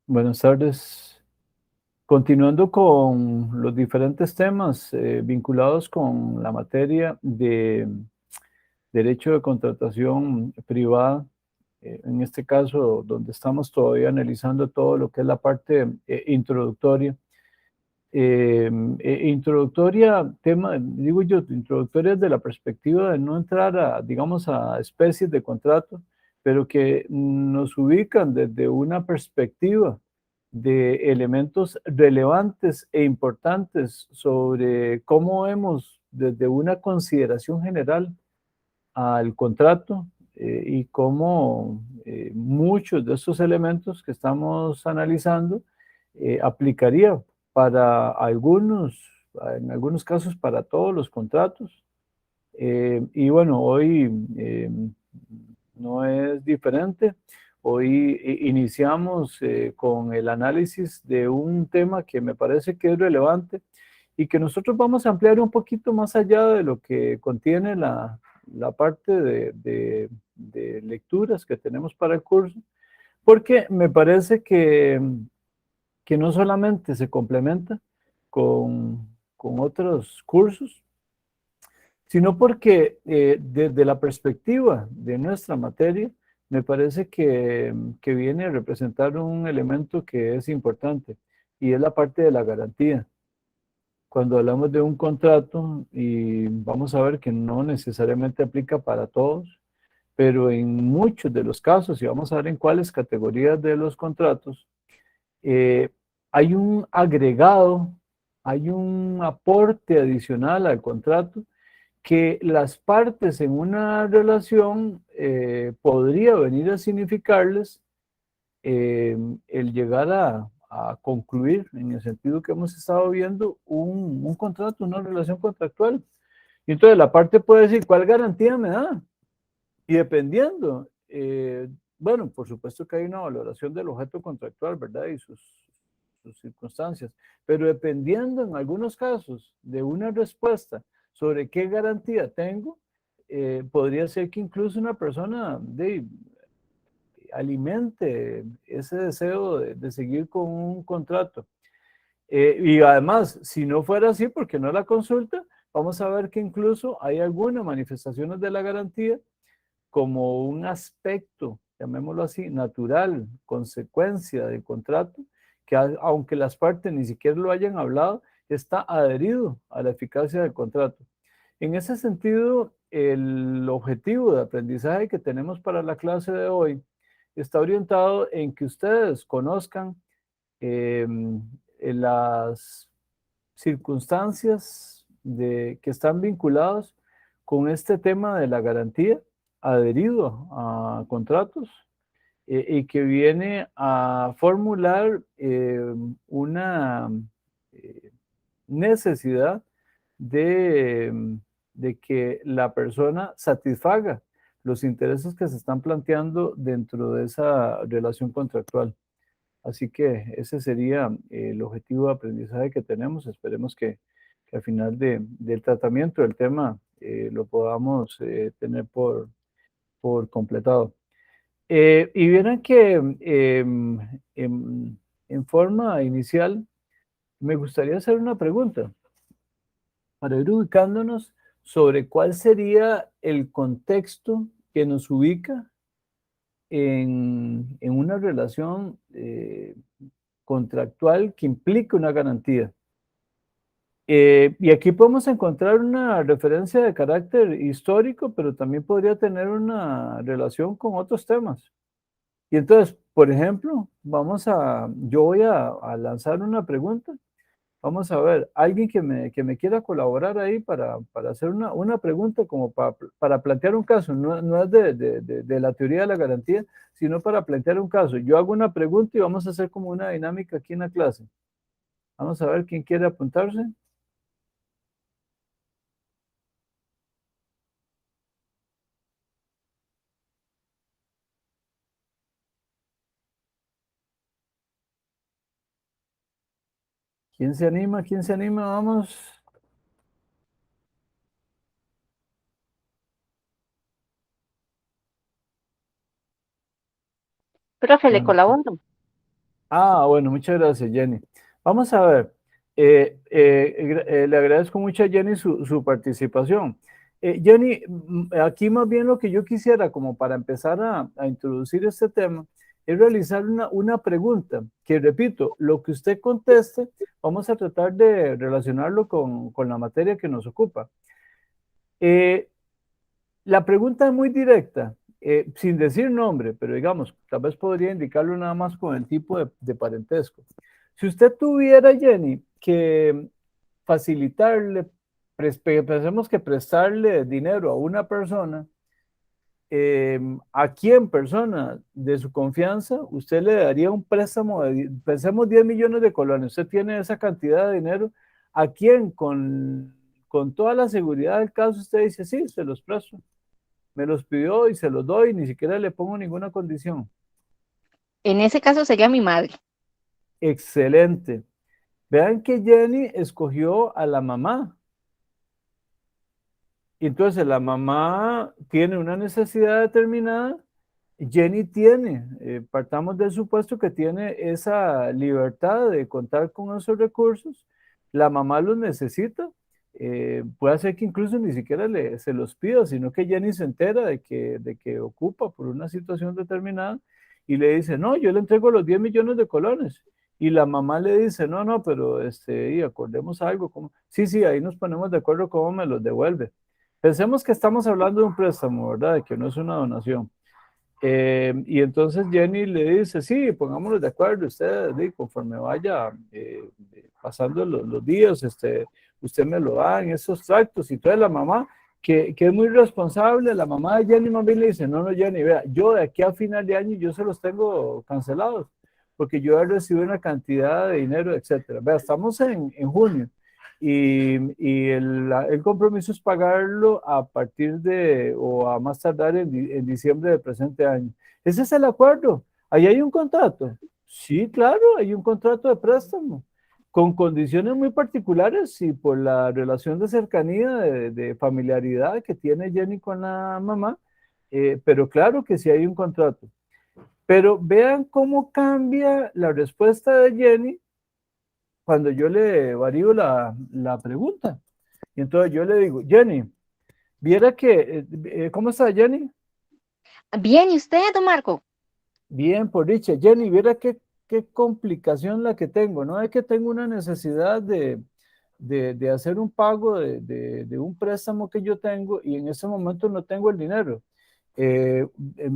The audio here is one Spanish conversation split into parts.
Buenas tardes. Continuando con los diferentes temas vinculados con la materia de derecho de contratación privada, en este caso donde estamos todavía analizando todo lo que es la parte introductoria. Introductoria, tema, digo yo, introductoria desde la perspectiva de no entrar a, digamos, a especies de contrato, pero que nos ubican desde una perspectiva de elementos relevantes e importantes sobre cómo vemos desde una consideración general al contrato y cómo muchos de estos elementos que estamos analizando aplicaría para algunos, en algunos casos para todos los contratos. Y bueno, hoy no es diferente. Hoy iniciamos con el análisis de un tema que me parece que es relevante y que nosotros vamos a ampliar un poquito más allá de lo que contiene la parte de lecturas que tenemos para el curso, porque me parece que no solamente se complementa con otros cursos, sino porque desde la perspectiva de nuestra materia, me parece que viene a representar un elemento que es importante y es la parte de la garantía. Cuando hablamos de un contrato, y vamos a ver que no necesariamente aplica para todos, pero en muchos de los casos, y vamos a ver en cuáles categorías de los contratos, eh, hay un agregado, hay un aporte adicional al contrato que las partes en una relación podría venir a significarles el llegar a concluir, en el sentido que hemos estado viendo, un contrato, una relación contractual. Y entonces la parte puede decir, ¿cuál garantía me da? Y dependiendo, bueno, por supuesto que hay una valoración del objeto contractual, ¿verdad? Y sus circunstancias, pero dependiendo en algunos casos de una respuesta sobre qué garantía tengo, podría ser que incluso una persona alimente ese deseo de seguir con un contrato. Y además, si no fuera así, porque no la consulta, vamos a ver que incluso hay algunas manifestaciones de la garantía como un aspecto, llamémoslo así, natural, consecuencia del contrato, que aunque las partes ni siquiera lo hayan hablado, está adherido a la eficacia del contrato. En ese sentido, el objetivo de aprendizaje que tenemos para la clase de hoy está orientado en que ustedes conozcan eh, las circunstancias que están vinculadas con este tema de la garantía adherido a contratos y que viene a formular una eh, necesidad de que la persona satisfaga los intereses que se están planteando dentro de esa relación contractual. Así que ese sería el objetivo de aprendizaje que tenemos. Esperemos que al final del tratamiento del tema lo podamos tener por completado. Y vieran que en forma inicial me gustaría hacer una pregunta para ir ubicándonos sobre cuál sería el contexto que nos ubica en una relación contractual que implica una garantía. Y aquí podemos encontrar una referencia de carácter histórico, pero también podría tener una relación con otros temas. Y entonces, por ejemplo, yo voy a lanzar una pregunta. Vamos a ver, alguien que me quiera colaborar ahí para hacer una pregunta como para plantear un caso, no es de la teoría de la garantía, sino para plantear un caso. Yo hago una pregunta y vamos a hacer como una dinámica aquí en la clase. Vamos a ver quién quiere apuntarse. ¿Quién se anima? ¿Quién se anima? Vamos. Profe, le Bueno, colaboro. Ah, bueno, muchas gracias, Jenny. Vamos a ver. Le agradezco mucho a Jenny su participación. Jenny, aquí más bien lo que yo quisiera, como para empezar a introducir este tema, es realizar una pregunta, que repito, lo que usted conteste, vamos a tratar de relacionarlo con la materia que nos ocupa. Eh, la pregunta es muy directa, sin decir nombre, pero digamos, tal vez podría indicarlo nada más con el tipo de parentesco. Si usted tuviera, Jenny, que facilitarle, pensemos que prestarle dinero a una persona, ¿a quién persona de su confianza usted le daría un préstamo pensemos 10 millones de colones, usted tiene esa cantidad de dinero, ¿a quién con toda la seguridad del caso usted dice, sí, se los presto? Me los pidió y se los doy, ni siquiera le pongo ninguna condición. En ese caso sería mi madre. Excelente. Vean que Jenny escogió a la mamá. Y entonces la mamá tiene una necesidad determinada. Jenny tiene, partamos del supuesto que tiene esa libertad de contar con esos recursos. La mamá los necesita. Puede ser que incluso ni siquiera se los pida, sino que Jenny se entera de que ocupa por una situación determinada y le dice, no, yo le entrego los 10 millones de colones. Y la mamá le dice, no, no, pero y acordemos algo, como, sí, sí, ahí nos ponemos de acuerdo cómo me los devuelve. Pensemos que estamos hablando de un préstamo, ¿verdad? De que no es una donación. Y entonces Jenny le dice, sí, pongámonos de acuerdo, usted, conforme vaya pasando los días, usted me lo da en esos tractos. Y entonces la mamá, que es muy responsable, la mamá de Jenny más bien le dice, no, no, Jenny, vea, yo de aquí a final de año yo se los tengo cancelados, porque yo he recibido una cantidad de dinero, etcétera. Vea, estamos en junio. Y el compromiso es pagarlo a partir de o a más tardar en diciembre del presente año. Ese es el acuerdo. Ahí hay un contrato. Sí, claro, hay un contrato de préstamo con condiciones muy particulares y por la relación de cercanía, de familiaridad que tiene Jenny con la mamá, pero claro que sí hay un contrato. Pero vean cómo cambia la respuesta de Jenny cuando yo le varío la pregunta. Y entonces yo le digo, Jenny, viera que, ¿cómo está Jenny? Bien, ¿y usted, don Marco? Bien, por dicha. Jenny, viera qué complicación la que tengo, ¿no? Es que tengo una necesidad de hacer un pago de un préstamo que yo tengo y en ese momento no tengo el dinero. Eh,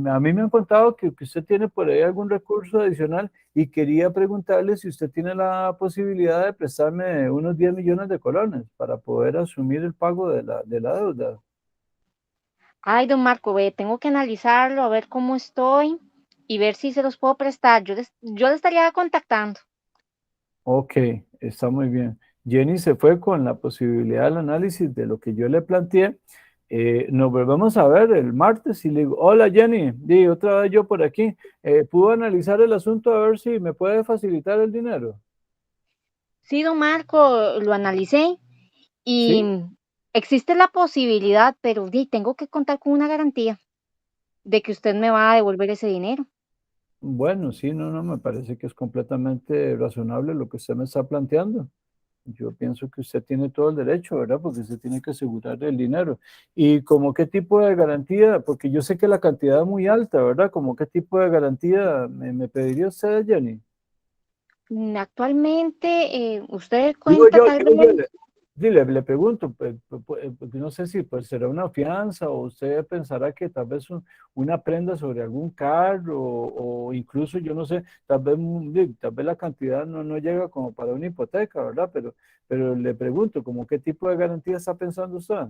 a mí me han contado que usted tiene por ahí algún recurso adicional y quería preguntarle si usted tiene la posibilidad de prestarme unos 10 millones de colones para poder asumir el pago de la deuda. Ay, don Marco, ve, tengo que analizarlo, a ver cómo estoy y ver si se los puedo prestar. Yo le estaría contactando. Ok, está muy bien. Jenny se fue con la posibilidad del análisis de lo que yo le planteé. Nos volvemos a ver el martes y le digo, hola Jenny, otra vez yo por aquí. ¿Pudo analizar el asunto a ver si me puede facilitar el dinero? Sí, don Marco, lo analicé y Sí, existe la posibilidad, pero tengo que contar con una garantía de que usted me va a devolver ese dinero. bueno, sí, no, no, me parece que es completamente razonable lo que usted me está planteando. Yo pienso que usted tiene todo el derecho, ¿verdad? Porque usted tiene que asegurar el dinero. ¿Y como qué tipo de garantía? Porque yo sé que la cantidad es muy alta, ¿verdad? ¿Como qué tipo de garantía me pediría usted, Jenny? Actualmente, usted Digo cuenta yo, tal digo vez. yo, le pregunto, porque no sé si pues será una fianza o usted pensará que tal vez una prenda sobre algún carro o incluso yo no sé, tal vez la cantidad no llega como para una hipoteca, ¿verdad? Pero le pregunto, ¿como qué tipo de garantía está pensando usted?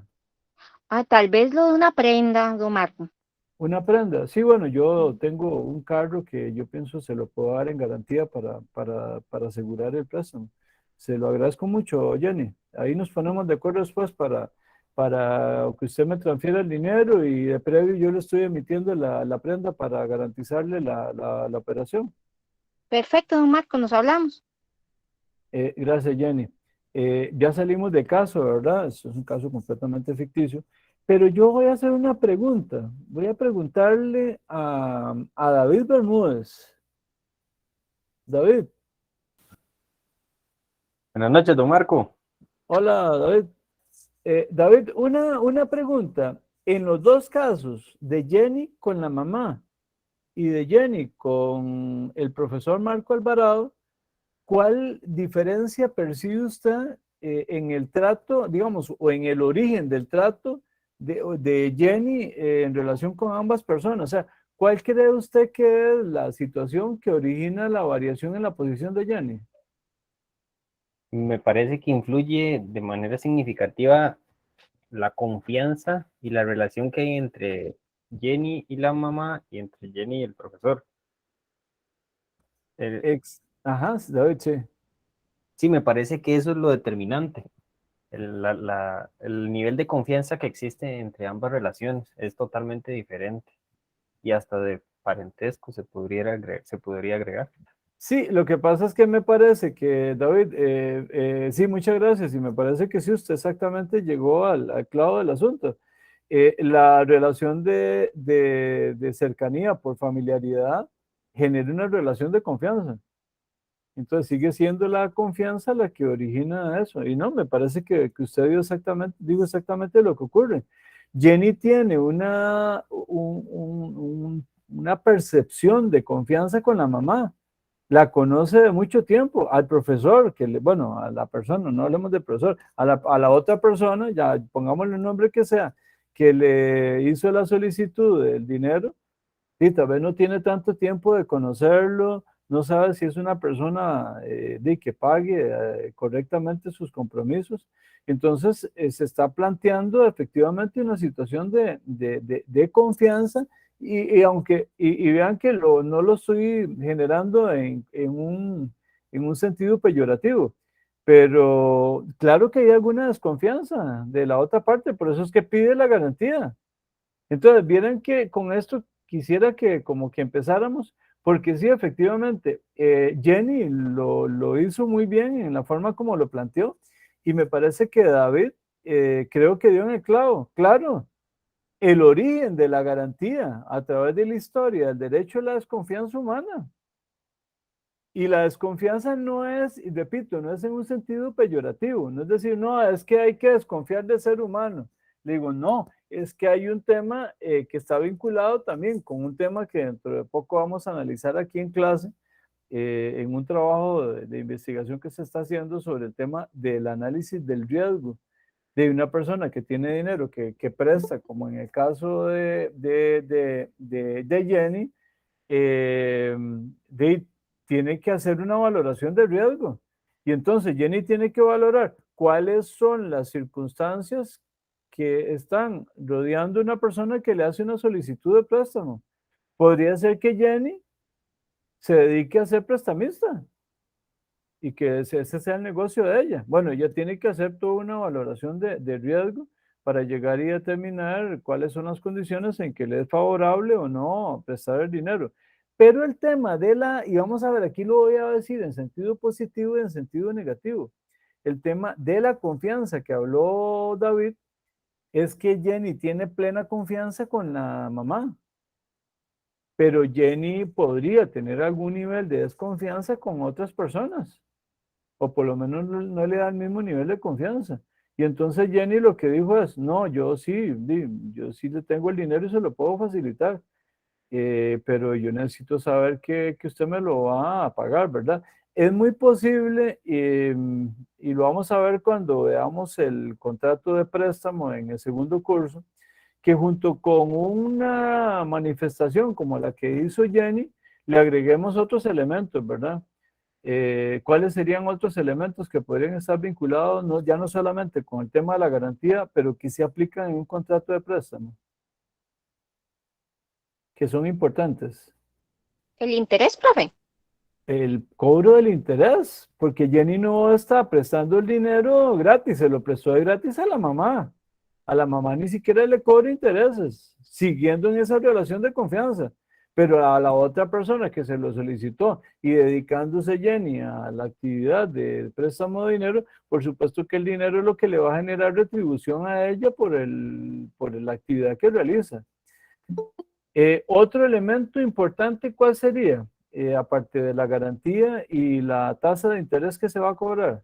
Tal vez lo de una prenda, don Marco. Una prenda. Sí, bueno, yo tengo un carro que yo pienso se lo puedo dar en garantía para asegurar el préstamo. Se lo agradezco mucho, Jenny. Ahí nos ponemos de acuerdo después para que usted me transfiera el dinero y de previo yo le estoy emitiendo la prenda para garantizarle la operación. Perfecto, don Marco, nos hablamos. Gracias, Jenny. Ya salimos de caso, ¿verdad? Eso es un caso completamente ficticio. Pero yo voy a hacer una pregunta. Voy a preguntarle a David Bermúdez. David. Buenas noches, don Marco. Hola, David. David, una pregunta. En los dos casos, de Jenny con la mamá y de Jenny con el profesor Marco Alvarado, ¿cuál diferencia percibe usted en el trato, digamos, o en el origen del trato de Jenny en relación con ambas personas? O sea, ¿cuál cree usted que es la situación que origina la variación en la posición de Jenny? Me parece que influye de manera significativa la confianza y la relación que hay entre Jenny y la mamá y entre Jenny y el profesor. El- Ajá, David, sí. sí, me parece que eso es lo determinante. El nivel de confianza que existe entre ambas relaciones es totalmente diferente y hasta de parentesco se podría agregar. Sí, lo que pasa es que me parece que, David, sí, muchas gracias, y me parece que sí, usted exactamente llegó al clavo del asunto. La relación de cercanía por familiaridad genera una relación de confianza. Entonces sigue siendo la confianza la que origina eso. Y no, me parece que usted dijo exactamente lo que ocurre. Jenny tiene una percepción de confianza con la mamá. La conoce de mucho tiempo. Al profesor, bueno, a la persona, no hablemos de profesor, a la otra persona, ya pongámosle el nombre que sea, que le hizo la solicitud del dinero, y tal vez no tiene tanto tiempo de conocerlo, no sabe si es una persona que pague correctamente sus compromisos. Entonces, se está planteando efectivamente una situación de confianza, y vean que no lo estoy generando en un sentido peyorativo, pero claro que hay alguna desconfianza de la otra parte, por eso es que pide la garantía. Entonces, vieran que con esto quisiera que como que empezáramos, porque sí, efectivamente, Jenny lo hizo muy bien en la forma como lo planteó, y me parece que David creo que dio en el clavo. Claro, el origen de la garantía a través de la historia del derecho a la desconfianza humana. Y la desconfianza no es, y repito, no es en un sentido peyorativo, no es decir, no, es que hay que desconfiar del ser humano. Le digo, no, es que hay un tema que está vinculado también con un tema que dentro de poco vamos a analizar aquí en clase, en un trabajo de investigación que se está haciendo sobre el tema del análisis del riesgo de una persona que tiene dinero que presta, como en el caso de Jenny, eh, de, tiene que hacer una valoración de riesgo. Y entonces Jenny tiene que valorar cuáles son las circunstancias que están rodeando a una persona que le hace una solicitud de préstamo. Podría ser que Jenny se dedique a ser prestamista y que ese sea el negocio de ella. Bueno, ella tiene que hacer toda una valoración de riesgo para llegar y determinar cuáles son las condiciones en que le es favorable o no prestar el dinero. Pero el tema y vamos a ver, aquí lo voy a decir en sentido positivo y en sentido negativo. El tema de la confianza que habló David es que Jenny tiene plena confianza con la mamá, pero Jenny podría tener algún nivel de desconfianza con otras personas, o por lo menos no le da el mismo nivel de confianza. Y entonces Jenny lo que dijo es, no, yo sí le tengo el dinero y se lo puedo facilitar, pero yo necesito saber que usted me lo va a pagar, ¿verdad? Es muy posible, y lo vamos a ver cuando veamos el contrato de préstamo en el segundo curso, que junto con una manifestación como la que hizo Jenny, le agreguemos otros elementos, ¿verdad? ¿Cuáles serían otros elementos que podrían estar vinculados, ya no solamente con el tema de la garantía, pero que se aplican en un contrato de préstamo, que son importantes? El interés, profe. El cobro del interés, porque Jenny no está prestando el dinero gratis, se lo prestó de gratis a la mamá. A la mamá ni siquiera le cobra intereses, siguiendo en esa relación de confianza. Pero a la otra persona que se lo solicitó y dedicándose Jenny a la actividad de préstamo de dinero, por supuesto que el dinero es lo que le va a generar retribución a ella por la actividad que realiza. Otro elemento importante, ¿cuál sería? aparte de la garantía y la tasa de interés que se va a cobrar?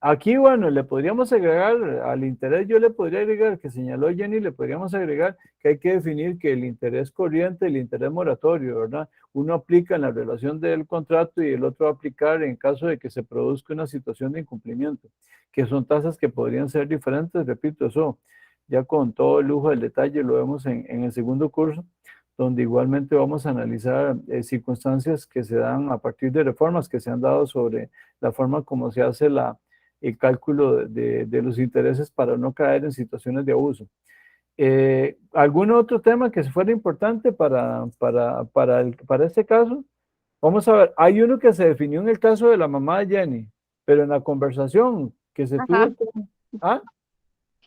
Aquí, bueno, le podríamos agregar al interés, yo le podría agregar, que señaló Jenny, le podríamos agregar que hay que definir que el interés corriente, el interés moratorio, ¿verdad? Uno aplica en la relación del contrato y el otro va a aplicar en caso de que se produzca una situación de incumplimiento, que son tasas que podrían ser diferentes, repito, eso ya con todo el lujo del detalle lo vemos en el segundo curso, donde igualmente vamos a analizar circunstancias que se dan a partir de reformas que se han dado sobre la forma como se hace el cálculo de los intereses para no caer en situaciones de abuso. ¿Algún otro tema que fuera importante para este caso? Vamos a ver, hay uno que se definió en el caso de la mamá de Jenny, pero en la conversación que se Ajá, tuvo con... Ah,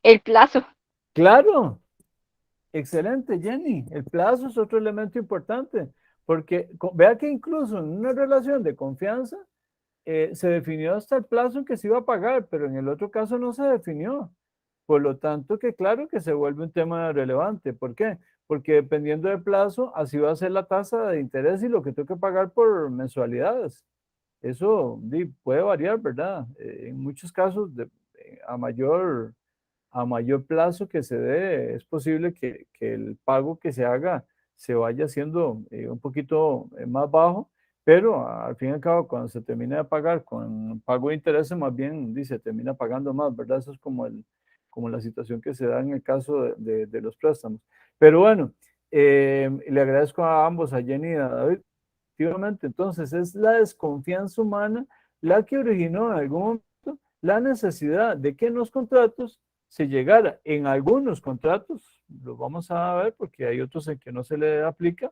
el plazo. claro, excelente, Jenny. El plazo es otro elemento importante, porque vea que incluso en una relación de confianza, se definió hasta el plazo en que se iba a pagar, pero en el otro caso no se definió. Por lo tanto, que claro que se vuelve un tema relevante. ¿Por qué? Porque dependiendo del plazo, así va a ser la tasa de interés y lo que tengo que pagar por mensualidades. Eso puede variar, ¿verdad? En muchos casos, a mayor plazo que se dé, es posible que el pago que se haga se vaya haciendo un poquito más bajo, pero al fin y al cabo, cuando se termina de pagar con pago de intereses, más bien se termina pagando más, ¿verdad? Eso es como la situación que se da en el caso de los préstamos. Pero bueno, le agradezco a ambos, a Jenny y a David. Efectivamente, entonces es la desconfianza humana la que originó en algún momento la necesidad de que en los contratos se llegara, en algunos contratos, lo vamos a ver porque hay otros en que no se le aplica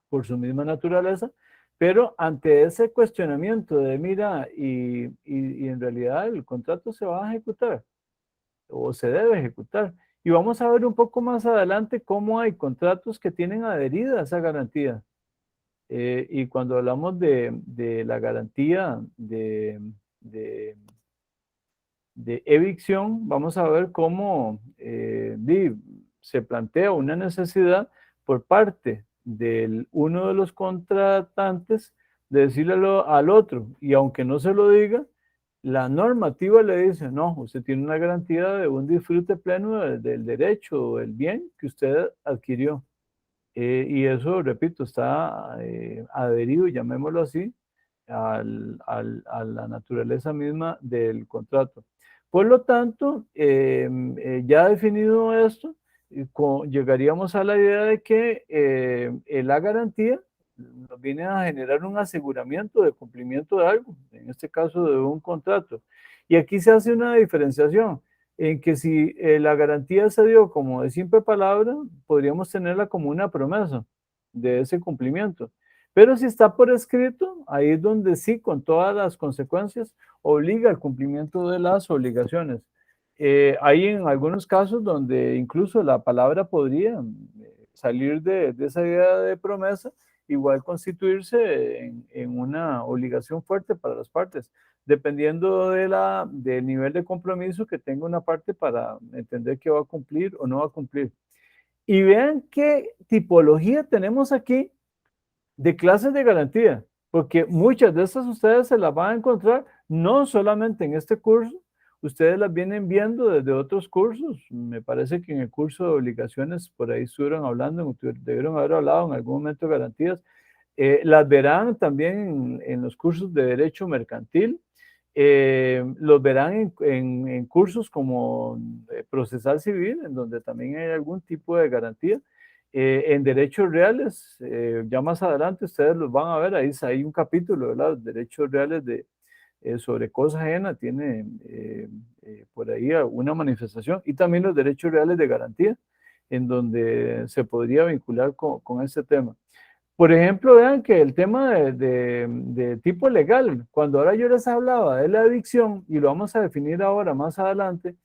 por su misma naturaleza, pero ante ese cuestionamiento de mira, y en realidad el contrato se va a ejecutar o se debe ejecutar. Y vamos a ver un poco más adelante cómo hay contratos que tienen adherida esa garantía. Y cuando hablamos de la garantía de evicción, vamos a ver cómo se plantea una necesidad por parte de uno de los contratantes de decirle al otro, y aunque no se lo diga, la normativa le dice, no, usted tiene una garantía de un disfrute pleno del derecho o del bien que usted adquirió. Y eso, repito, está adherido, llamémoslo así, a la naturaleza misma del contrato. Por lo tanto, ya definido esto, llegaríamos a la idea de que la garantía nos viene a generar un aseguramiento de cumplimiento de algo, en este caso de un contrato. Y aquí se hace una diferenciación en que si la garantía se dio como de simple palabra, podríamos tenerla como una promesa de ese cumplimiento. Pero si está por escrito, ahí es donde sí, con todas las consecuencias, obliga al cumplimiento de las obligaciones. Hay en algunos casos donde incluso la palabra podría salir de esa idea de promesa, igual constituirse en una obligación fuerte para las partes, dependiendo del nivel de compromiso que tenga una parte para entender que va a cumplir o no va a cumplir. Y vean qué tipología tenemos aquí de clases de garantía, porque muchas de estas ustedes se las van a encontrar no solamente en este curso, ustedes las vienen viendo desde otros cursos. Me parece que en el curso de obligaciones por ahí estuvieron hablando, debieron haber hablado en algún momento de garantías. Las verán también en los cursos de derecho mercantil. Los verán en cursos como procesal civil, en donde también hay algún tipo de garantía. En derechos reales, ya más adelante ustedes los van a ver, ahí hay un capítulo, ¿verdad? Derechos reales sobre cosa ajena, tiene por ahí una manifestación, y también los derechos reales de garantía, en donde se podría vincular con este tema. Por ejemplo, vean que el tema de tipo legal, cuando ahora yo les hablaba de la adicción, y lo vamos a definir ahora más adelante,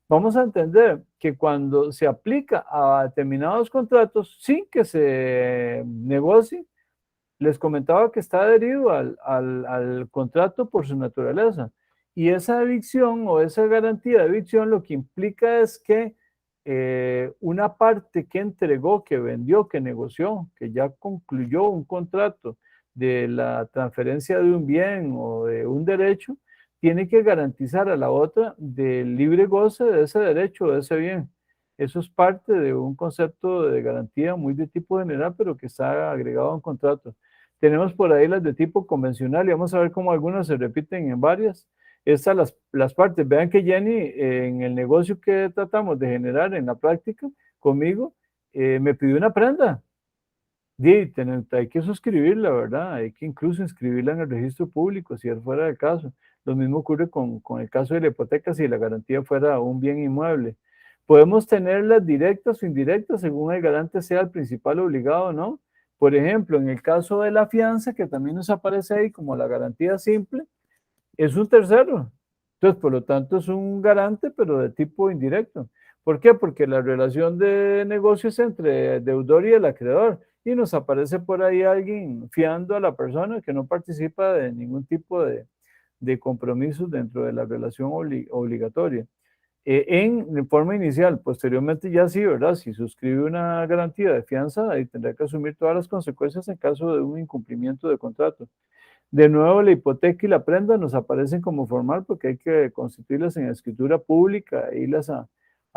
vamos a entender que cuando se aplica a determinados contratos sin que se negocie, les comentaba que está adherido al contrato por su naturaleza. Y esa evicción o esa garantía de evicción lo que implica es que una parte que entregó, que vendió, que negoció, que ya concluyó un contrato de la transferencia de un bien o de un derecho, tiene que garantizar a la otra del libre goce de ese derecho o de ese bien. Eso es parte de un concepto de garantía muy de tipo general, pero que está agregado a un contrato. Tenemos por ahí las de tipo convencional y vamos a ver cómo algunas se repiten en varias. Estas las partes. Vean que Jenny, en el negocio que tratamos de generar en la práctica conmigo, me pidió una prenda. Hay que suscribirla, ¿verdad? Hay que incluso inscribirla en el registro público, si es fuera del caso. Lo mismo ocurre con el caso de la hipoteca, si la garantía fuera un bien inmueble. Podemos tenerlas directas o indirectas según el garante sea el principal obligado o no. Por ejemplo, en el caso de la fianza, que también nos aparece ahí como la garantía simple, es un tercero. Entonces, por lo tanto, es un garante, pero de tipo indirecto. ¿Por qué? Porque la relación de negocio es entre el deudor y el acreedor. Y nos aparece por ahí alguien fiando a la persona que no participa de ningún tipo de compromisos dentro de la relación obligatoria. En forma inicial, posteriormente ya sí, ¿verdad? Si suscribe una garantía de fianza, ahí tendrá que asumir todas las consecuencias en caso de un incumplimiento de contrato. De nuevo, la hipoteca y la prenda nos aparecen como formal porque hay que constituirlas en escritura pública e irlas a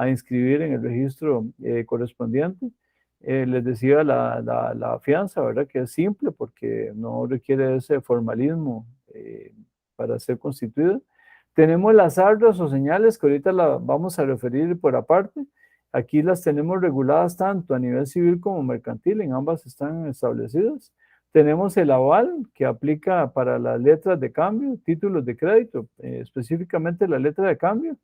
inscribir en el registro correspondiente. Les decía la fianza, ¿verdad? Que es simple porque no requiere ese formalismo para ser constituida. Tenemos las arras o señales que ahorita las vamos a referir por aparte. Aquí las tenemos reguladas tanto a nivel civil como mercantil, en ambas están establecidas. Tenemos el aval que aplica para las letras de cambio, títulos de crédito, específicamente la letra de cambio,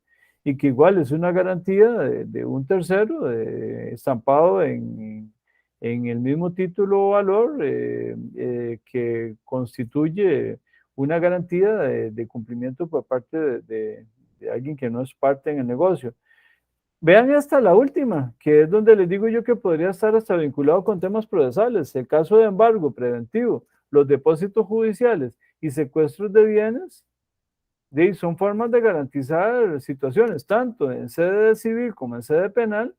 y que igual es una garantía de un tercero estampado en el mismo título o valor que constituye una garantía de cumplimiento por parte de alguien que no es parte en el negocio. Vean hasta la última, que es donde les digo yo que podría estar hasta vinculado con temas procesales. El caso de embargo preventivo, los depósitos judiciales y secuestros de bienes, son formas de garantizar situaciones, tanto en sede civil como en sede penal,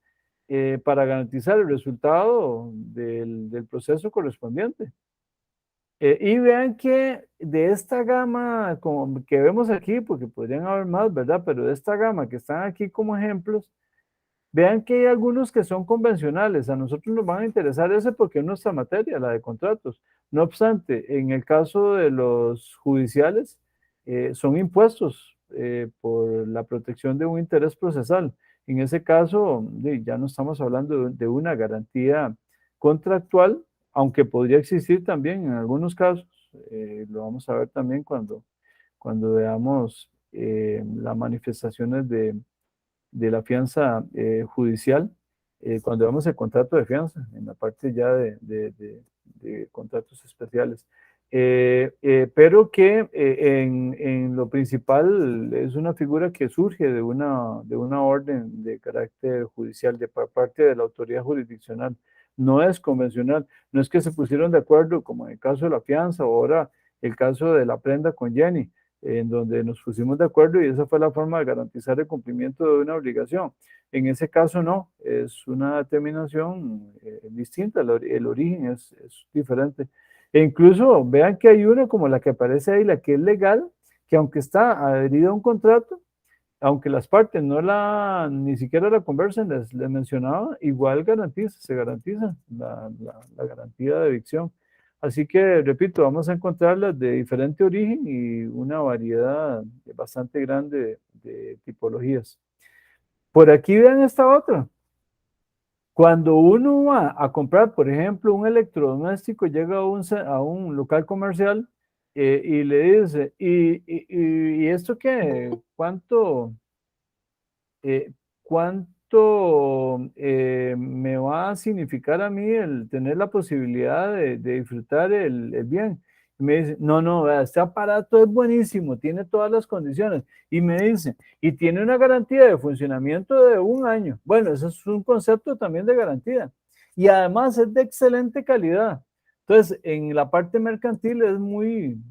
para garantizar el resultado del proceso correspondiente. Y vean que de esta gama como que vemos aquí, porque podrían haber más, ¿verdad? Pero de esta gama que están aquí como ejemplos, vean que hay algunos que son convencionales. A nosotros nos van a interesar ese porque es nuestra materia, la de contratos. No obstante, en el caso de los judiciales, son impuestos por la protección de un interés procesal. En ese caso, ya no estamos hablando de una garantía contractual, aunque podría existir también en algunos casos. Lo vamos a ver también cuando veamos las manifestaciones de la fianza judicial, cuando vemos el contrato de fianza, en la parte ya de contratos especiales. Pero que en lo principal es una figura que surge de una orden de carácter judicial, de parte de la autoridad jurisdiccional. No es convencional, no es que se pusieron de acuerdo, como en el caso de la fianza, o ahora el caso de la prenda con Jenny, en donde nos pusimos de acuerdo y esa fue la forma de garantizar el cumplimiento de una obligación. En ese caso no, es una determinación distinta, el origen es diferente. E incluso vean que hay una como la que aparece ahí, la que es legal, que aunque está adherida a un contrato, aunque las partes ni siquiera la conversen, les mencionaba, igual se garantiza la garantía de evicción. Así que, repito, vamos a encontrarlas de diferente origen y una variedad bastante grande de tipologías. Por aquí vean esta otra. Cuando uno va a comprar, por ejemplo, un electrodoméstico, llega a un local comercial y le dice, ¿y esto qué? ¿Cuánto me va a significar a mí el tener la posibilidad de disfrutar el bien? Y me dice, no, vea, este aparato es buenísimo, tiene todas las condiciones. Y me dice, y tiene una garantía de funcionamiento de 1 año. Bueno, eso es un concepto también de garantía. Y además es de excelente calidad. Entonces, en la parte mercantil es muy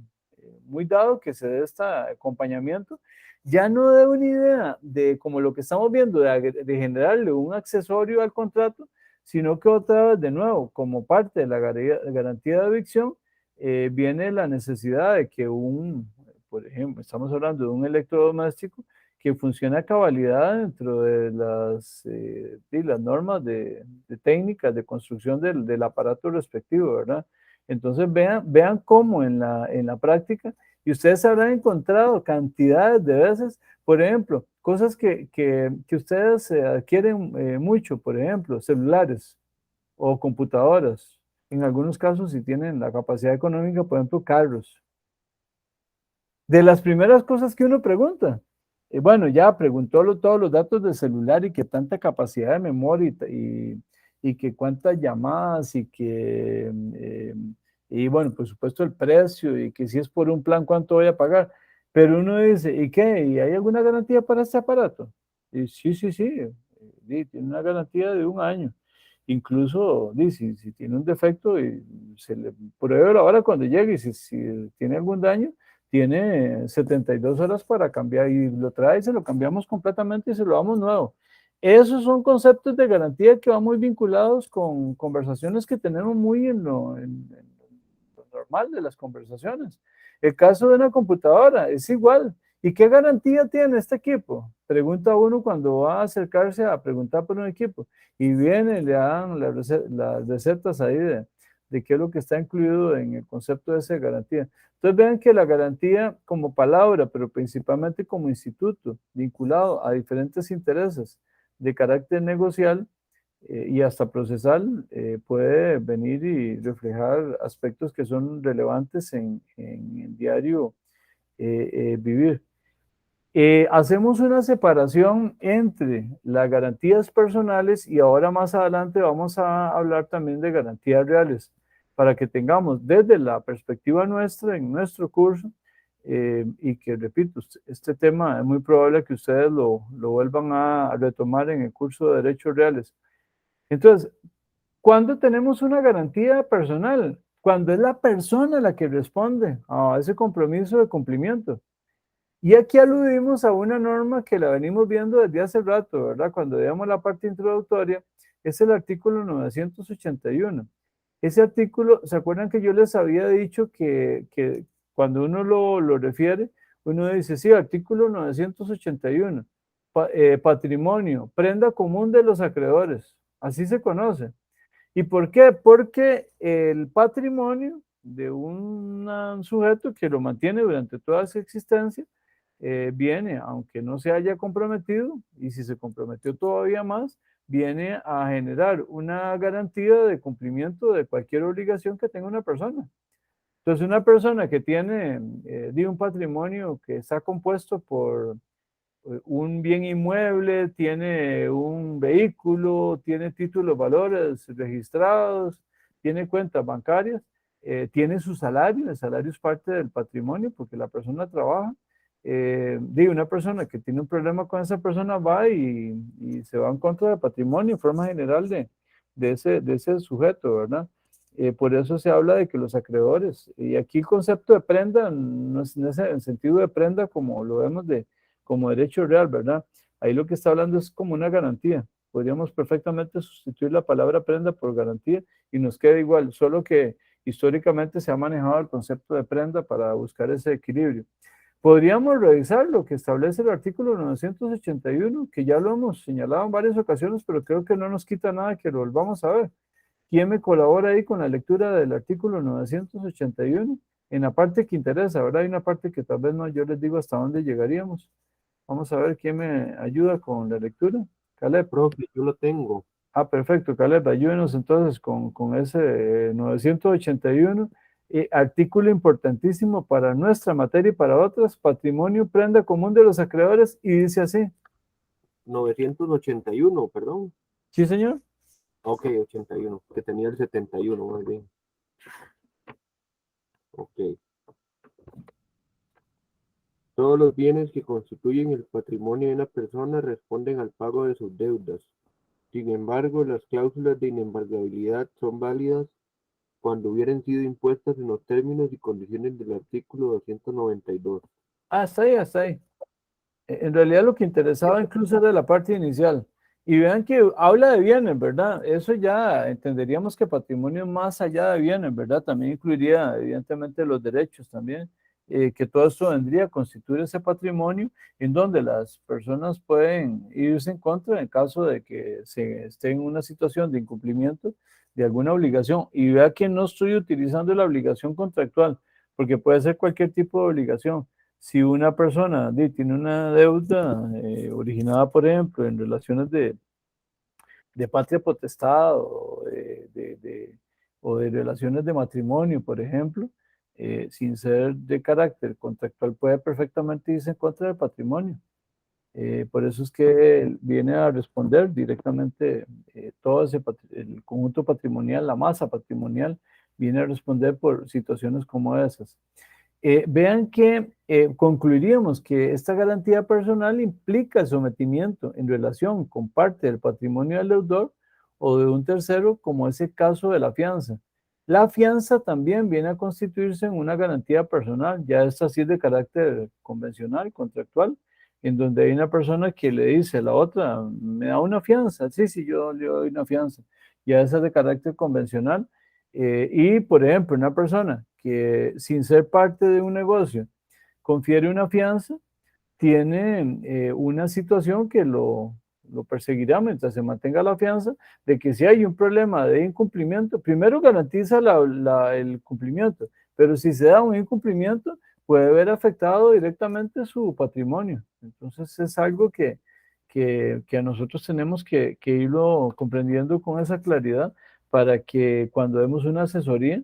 dado que se dé este acompañamiento. Ya no de una idea de como lo que estamos viendo, de generarle un accesorio al contrato, sino que otra vez, de nuevo, como parte de la garantía de evicción, viene la necesidad de que por ejemplo, estamos hablando de un electrodoméstico que funcione a cabalidad dentro de las normas de técnicas de construcción del aparato respectivo, ¿verdad? Entonces vean cómo en la práctica, y ustedes habrán encontrado cantidades de veces, por ejemplo, cosas que ustedes adquieren mucho, por ejemplo, celulares o computadoras. En algunos casos, si tienen la capacidad económica, por ejemplo, carros. De las primeras cosas que uno pregunta, bueno, ya preguntó todos los datos del celular y que tanta capacidad de memoria y que cuántas llamadas y bueno, por supuesto el precio y que si es por un plan, cuánto voy a pagar. Pero uno dice, ¿y qué? ¿Y hay alguna garantía para este aparato? Y sí, sí, sí, tiene una garantía de 1 año. Incluso, si tiene un defecto y se le prueba ahora cuando llegue y si tiene algún daño, tiene 72 horas para cambiar y lo trae y se lo cambiamos completamente y se lo damos nuevo. Esos son conceptos de garantía que van muy vinculados con conversaciones que tenemos muy en lo normal de las conversaciones. El caso de una computadora es igual. ¿Y qué garantía tiene este equipo? Pregunta uno cuando va a acercarse a preguntar por un equipo y viene, le dan las recetas ahí de qué es lo que está incluido en el concepto de esa garantía. Entonces vean que la garantía como palabra, pero principalmente como instituto, vinculado a diferentes intereses de carácter negocial y hasta procesal, puede venir y reflejar aspectos que son relevantes en el diario vivir. Hacemos una separación entre las garantías personales y ahora más adelante vamos a hablar también de garantías reales, para que tengamos desde la perspectiva nuestra en nuestro curso, y que repito, este tema es muy probable que ustedes lo vuelvan a retomar en el curso de Derechos Reales. Entonces, ¿cuándo tenemos una garantía personal? Cuando es la persona la que responde a ese compromiso de cumplimiento. Y aquí aludimos a una norma que la venimos viendo desde hace rato, ¿verdad? Cuando veamos la parte introductoria, es el artículo 981. Ese artículo, ¿se acuerdan que yo les había dicho que cuando uno lo refiere, uno dice, sí, artículo 981, patrimonio, prenda común de los acreedores, así se conoce. ¿Y por qué? Porque el patrimonio de un sujeto que lo mantiene durante toda su existencia, viene, aunque no se haya comprometido, y si se comprometió todavía más, viene a generar una garantía de cumplimiento de cualquier obligación que tenga una persona. Entonces, una persona que tiene un patrimonio que está compuesto por un bien inmueble, tiene un vehículo, tiene títulos, valores registrados, tiene cuentas bancarias, tiene su salario, el salario es parte del patrimonio porque la persona trabaja. Una persona que tiene un problema con esa persona va y se va en contra del patrimonio en forma general de ese sujeto, ¿verdad? Por eso se habla de que los acreedores, y aquí el concepto de prenda no es en ese sentido de prenda como lo vemos como derecho real, ¿verdad? Ahí lo que está hablando es como una garantía. Podríamos perfectamente sustituir la palabra prenda por garantía y nos queda igual, solo que históricamente se ha manejado el concepto de prenda para buscar ese equilibrio. Podríamos revisar lo que establece el artículo 981, que ya lo hemos señalado en varias ocasiones, pero creo que no nos quita nada que lo volvamos a ver. ¿Quién me colabora ahí con la lectura del artículo 981? En la parte que interesa, ¿verdad? Hay una parte que tal vez no, yo les digo hasta dónde llegaríamos. Vamos a ver quién me ayuda con la lectura. Caleb. Profe, yo lo tengo. Ah, perfecto, Caleb, ayúdenos entonces con ese 981. Artículo importantísimo para nuestra materia y para otras, patrimonio, prenda común de los acreedores, y dice así. 981, perdón. ¿Sí, señor? Ok, 81, que tenía el 71, muy bien. Ok. Todos los bienes que constituyen el patrimonio de una persona responden al pago de sus deudas. Sin embargo, las cláusulas de inembargabilidad son válidas cuando hubieran sido impuestas en los términos y condiciones del artículo 292. Ah, está ahí, está ahí. En realidad lo que interesaba incluso era la parte inicial. Y vean que habla de bienes, ¿verdad? Eso ya entenderíamos que patrimonio es más allá de bienes, ¿verdad? También incluiría, evidentemente, los derechos también, que todo esto vendría a constituir ese patrimonio en donde las personas pueden irse en contra en caso de que se esté en una situación de incumplimiento de alguna obligación. Y vea que no estoy utilizando la obligación contractual, porque puede ser cualquier tipo de obligación. Si una persona tiene una deuda originada, por ejemplo, en relaciones de patria potestad o de relaciones de matrimonio, por ejemplo, sin ser de carácter contractual, puede perfectamente irse en contra del patrimonio. Por eso es que viene a responder directamente todo el conjunto patrimonial, la masa patrimonial, viene a responder por situaciones como esas. Vean que concluiríamos que esta garantía personal implica el sometimiento en relación con parte del patrimonio del deudor o de un tercero, como es el caso de la fianza. La fianza también viene a constituirse en una garantía personal, ya es así de carácter convencional, contractual, en donde hay una persona que le dice a la otra, me da una fianza, sí, sí, yo le doy una fianza, ya esa es de carácter convencional. Y, por ejemplo, una persona que sin ser parte de un negocio confiere una fianza, tiene una situación que lo perseguirá mientras se mantenga la fianza, de que si hay un problema de incumplimiento, primero garantiza el cumplimiento, pero si se da un incumplimiento, puede ver afectado directamente su patrimonio. Entonces es algo que a nosotros tenemos que irlo comprendiendo con esa claridad para que cuando demos una asesoría,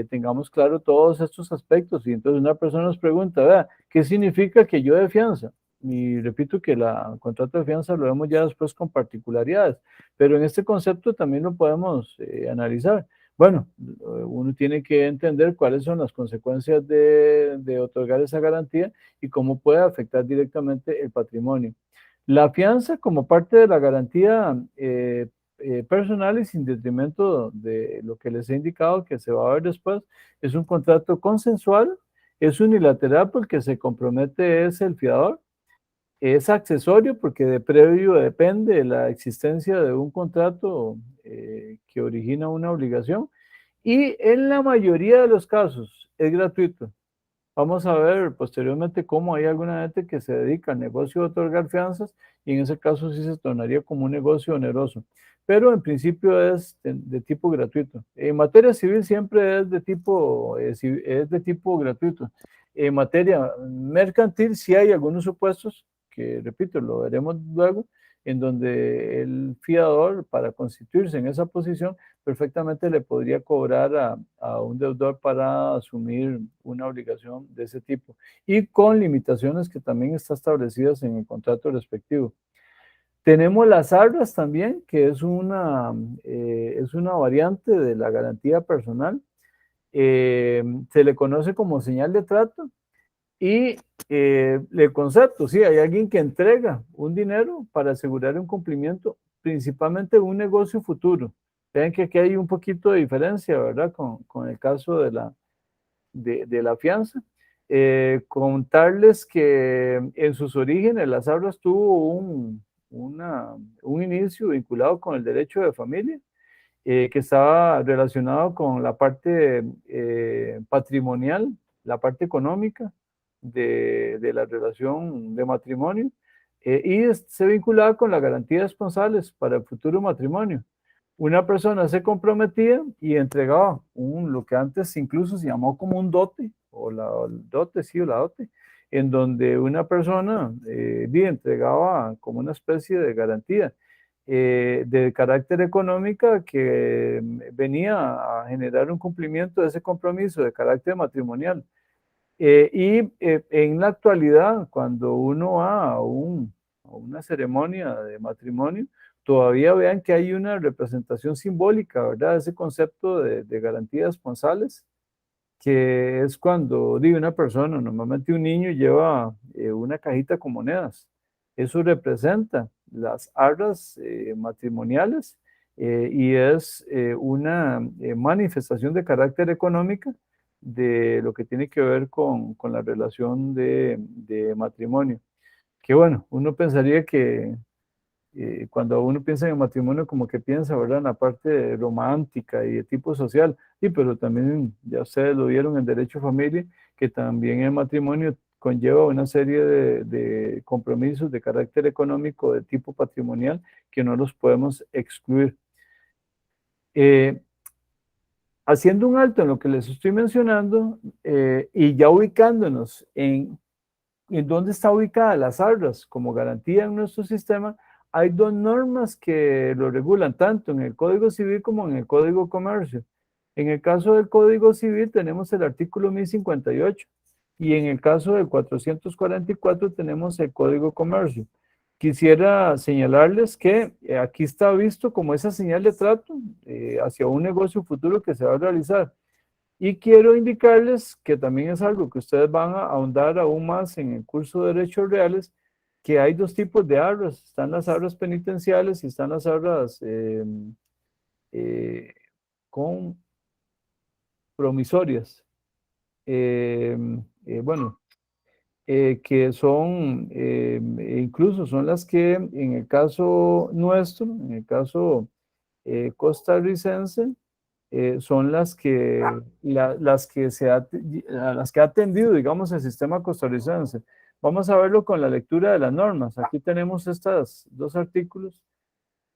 tengamos claro todos estos aspectos. Y entonces una persona nos pregunta, vea, ¿qué significa que yo dé fianza? Y repito que el contrato de fianza lo vemos ya después con particularidades, pero en este concepto también lo podemos analizar. Bueno, uno tiene que entender cuáles son las consecuencias de otorgar esa garantía y cómo puede afectar directamente el patrimonio. La fianza como parte de la garantía personal y sin detrimento de lo que les he indicado que se va a ver después, es un contrato consensual, es unilateral porque se compromete es el fiador, es accesorio porque de previo depende la existencia de un contrato que origina una obligación y en la mayoría de los casos es gratuito. Vamos a ver posteriormente cómo hay alguna gente que se dedica al negocio de otorgar fianzas y en ese caso sí se tornaría como un negocio oneroso. Pero en principio es de tipo gratuito. En materia civil siempre es de tipo gratuito. En materia mercantil sí hay algunos supuestos que, repito, lo veremos luego, en donde el fiador, para constituirse en esa posición, perfectamente le podría cobrar a un deudor para asumir una obligación de ese tipo y con limitaciones que también están establecidas en el contrato respectivo. Tenemos las arras también, que es una variante de la garantía personal. Se le conoce como señal de trato y el concepto, sí, hay alguien que entrega un dinero para asegurar un cumplimiento, principalmente un negocio futuro. Vean que aquí hay un poquito de diferencia, ¿verdad? Con el caso de la fianza. Contarles que en sus orígenes las arras tuvo un inicio vinculado con el derecho de familia, que estaba relacionado con la parte patrimonial, la parte económica de la relación de matrimonio, y se vinculaba con la garantía de esponsales para el futuro matrimonio. Una persona se comprometía y entregaba lo que antes incluso se llamó como un dote, o el dote, sí, o la dote, en donde una persona entregaba como una especie de garantía de carácter económica que venía a generar un cumplimiento de ese compromiso de carácter matrimonial. En la actualidad, cuando uno va a una ceremonia de matrimonio, todavía vean que hay una representación simbólica, ¿verdad? Ese concepto de garantías esponsales, que es cuando una persona, normalmente un niño, lleva una cajita con monedas. Eso representa las arras matrimoniales y es una manifestación de carácter económica de lo que tiene que ver con la relación de matrimonio. Que bueno, uno pensaría cuando uno piensa en el matrimonio, como que piensa, ¿verdad?, en la parte romántica y de tipo social, y pero también, ya ustedes lo vieron en derecho a familia, que también el matrimonio conlleva una serie de compromisos de carácter económico de tipo patrimonial que no los podemos excluir. Haciendo un alto en lo que les estoy mencionando y ya ubicándonos en dónde está ubicada las arras como garantía en nuestro sistema, hay dos normas que lo regulan, tanto en el Código Civil como en el Código Comercio. En el caso del Código Civil tenemos el artículo 1058 y en el caso del 444 tenemos el Código Comercio. Quisiera señalarles que aquí está visto como esa señal de trato hacia un negocio futuro que se va a realizar. Y quiero indicarles que también es algo que ustedes van a ahondar aún más en el curso de Derechos Reales, que hay dos tipos de arras. Están las arras penitenciales y están las arras compromisorias. Bueno, que son, incluso son las que en el caso nuestro, en el caso costarricense, son las que, las que a las que ha atendido, digamos, el sistema costarricense. Vamos a verlo con la lectura de las normas. Aquí tenemos estos dos artículos.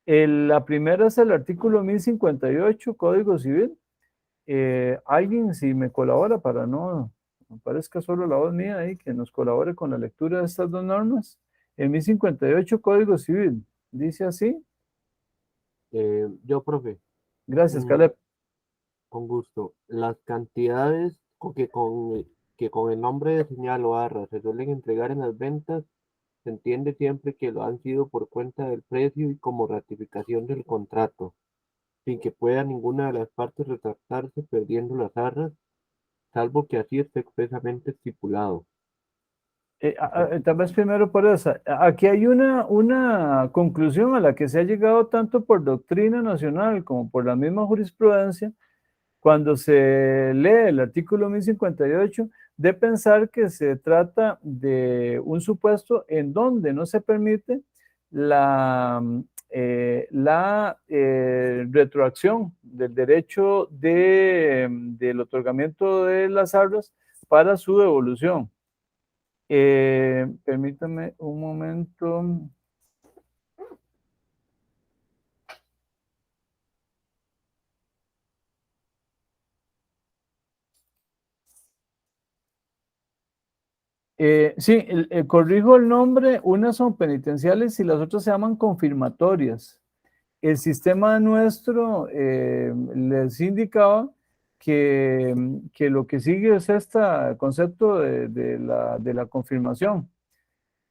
La primera es el artículo 1058, Código Civil. Alguien, si me colabora para no parezca solo la voz mía ahí, que nos colabore con la lectura de estas dos normas. El 1058, Código Civil, dice así. Yo, profe, Gracias, Caleb. con gusto. Las cantidades que con el nombre de señal o arra se suelen entregar en las ventas, se entiende siempre que lo han sido por cuenta del precio y como ratificación del contrato, sin que pueda ninguna de las partes retractarse perdiendo las arras, salvo que así esté expresamente estipulado. Tal vez primero por esa. Aquí hay una conclusión a la que se ha llegado tanto por doctrina nacional como por la misma jurisprudencia, cuando se lee el artículo 1058, de pensar que se trata de un supuesto en donde no se permite la retroacción del derecho del otorgamiento de las arras para su devolución. Permítame un momento. Sí, corrijo el nombre, unas son penitenciales y las otras se llaman confirmatorias. El sistema nuestro les indicaba que lo que sigue es este concepto de la confirmación.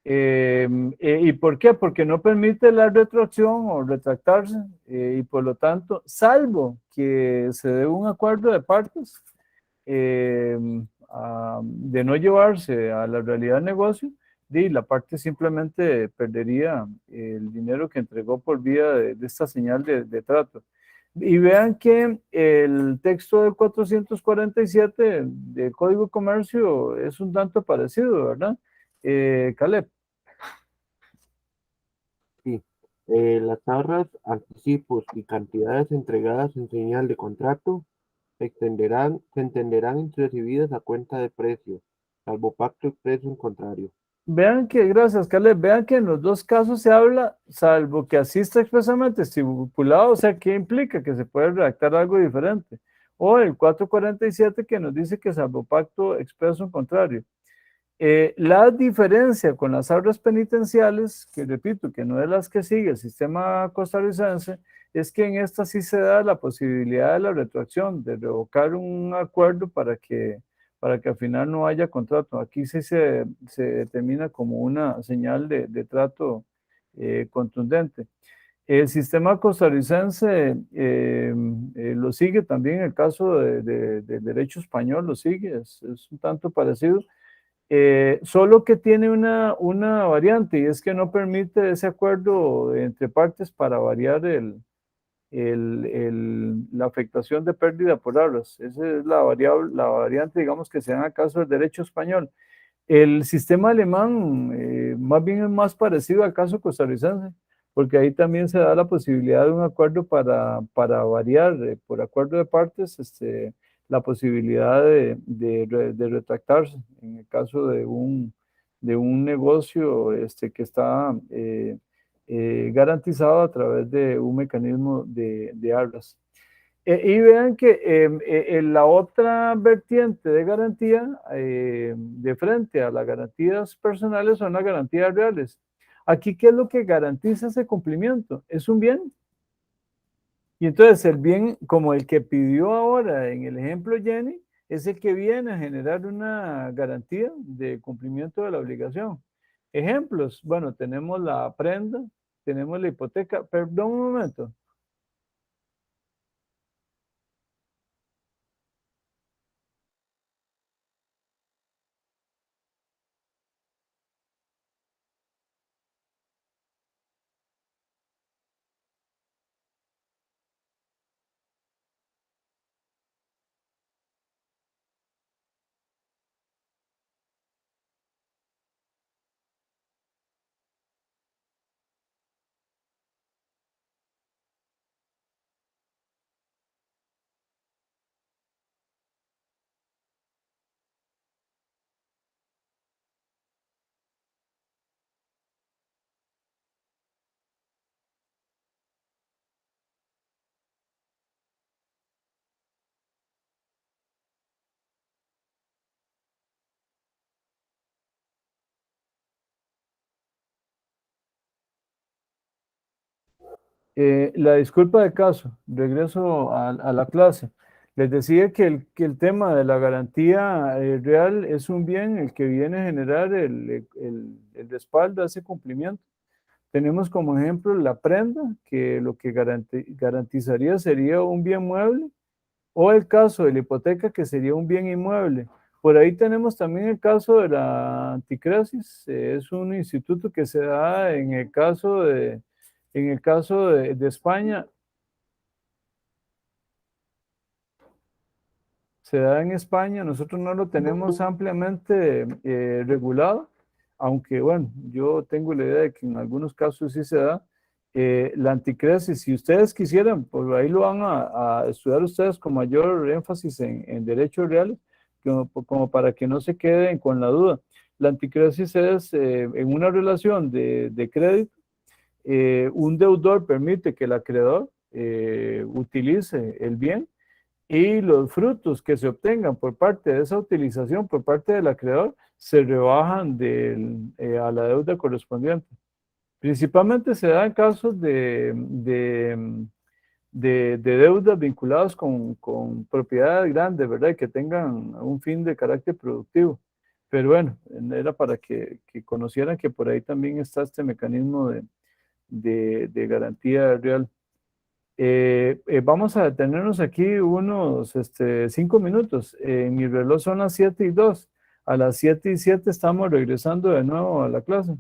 ¿Y por qué? Porque no permite la retroacción o retractarse y por lo tanto, salvo que se dé un acuerdo de partes, de no llevarse a la realidad del negocio, y la parte simplemente perdería el dinero que entregó por vía de esta señal de trato. Y vean que el texto del 447 del Código de Comercio es un tanto parecido, ¿verdad? Caleb. Sí, las arras, anticipos y cantidades entregadas en señal de contrato se entenderán recibidas a cuenta de precio, salvo pacto expreso en contrario. Vean que, gracias, Caleb, vean que en los dos casos se habla, salvo que así está expresamente estipulado, o sea, ¿qué implica? Que se puede redactar algo diferente. O el 447 que nos dice que salvo pacto expreso en contrario. La diferencia con las arras penitenciales, que repito, que no es las que sigue el sistema costarricense, es que en esta sí se da la posibilidad de la retroacción, de revocar un acuerdo para que al final no haya contrato. Aquí sí se determina como una señal de trato contundente. El sistema costarricense lo sigue también, el caso del derecho español lo sigue, es un tanto parecido. Solo que tiene una variante y es que no permite ese acuerdo entre partes para variar la afectación de pérdida por arras. Esa es la variante, digamos, que se da en el caso del derecho español. El sistema alemán más bien es más parecido al caso costarricense, porque ahí también se da la posibilidad de un acuerdo para variar por acuerdo de partes, la posibilidad de retractarse en el caso de un negocio que está garantizado a través de un mecanismo de arras. Y vean que la otra vertiente de garantía, de frente a las garantías personales, son las garantías reales. Aquí, ¿qué es lo que garantiza ese cumplimiento? Es un bien. Y entonces el bien, como el que pidió ahora en el ejemplo Jenny, es el que viene a generar una garantía de cumplimiento de la obligación. Ejemplos, bueno, tenemos la prenda, tenemos la hipoteca. Perdón un momento. La disculpa de caso, regreso a la clase. Les decía que el tema de la garantía real es un bien, el que viene a generar el respaldo a ese cumplimiento. Tenemos como ejemplo la prenda, que lo que garantizaría sería un bien mueble, o el caso de la hipoteca, que sería un bien inmueble. Por ahí tenemos también el caso de la anticresis, es un instituto que se da en el caso de España, se da en España, nosotros no lo tenemos ampliamente regulado, aunque bueno, yo tengo la idea de que en algunos casos sí se da. La anticresis, si ustedes quisieran, pues ahí lo van a estudiar ustedes con mayor énfasis en derechos reales, como para que no se queden con la duda. La anticresis es en una relación de crédito, un deudor permite que el acreedor utilice el bien y los frutos que se obtengan por parte de esa utilización por parte del acreedor se rebajan a la deuda correspondiente. Principalmente se da en casos de deudas vinculadas con propiedades grandes, ¿verdad? Y que tengan un fin de carácter productivo. Pero bueno, era para que conocieran que por ahí también está este mecanismo de garantía real. Vamos a detenernos aquí unos 5 minutos. En mi reloj son las 7:02. A las 7:07 estamos regresando de nuevo a la clase.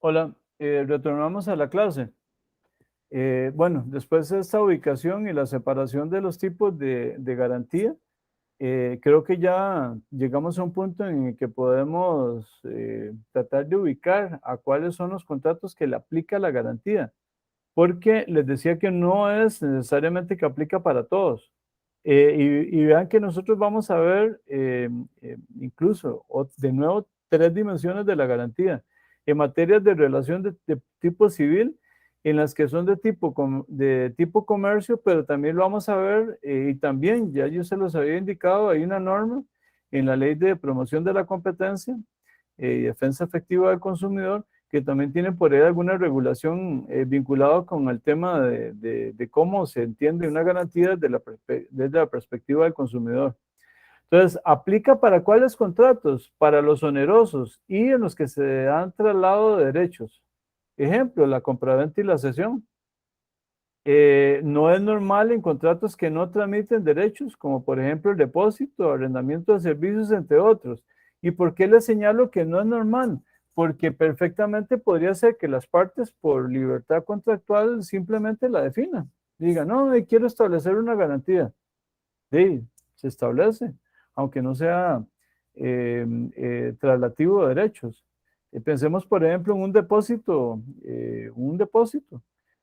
Hola, retornamos a la clase. Bueno, después de esta ubicación y la separación de los tipos de garantía, creo que ya llegamos a un punto en el que podemos tratar de ubicar a cuáles son los contratos que le aplica la garantía, porque les decía que no es necesariamente que aplica para todos. Y vean que nosotros vamos a ver incluso de nuevo 3 dimensiones de la garantía en materias de relación de tipo civil, en las que son de tipo comercio, pero también lo vamos a ver, y también ya yo se los había indicado, hay una norma en la Ley de Promoción de la Competencia y Defensa Efectiva del Consumidor, que también tiene por ahí alguna regulación vinculada con el tema de cómo se entiende una garantía desde la perspectiva del consumidor. Entonces, ¿aplica para cuáles contratos? Para los onerosos y en los que se dan traslado de derechos. Ejemplo, la compraventa y la cesión. No es normal en contratos que no transmiten derechos, como por ejemplo el depósito, arrendamiento de servicios, entre otros. ¿Y por qué les señalo que no es normal? Porque perfectamente podría ser que las partes, por libertad contractual, simplemente la definan. Digan, no, quiero establecer una garantía. Sí, se establece, aunque no sea traslativo de derechos. Pensemos, por ejemplo, en un depósito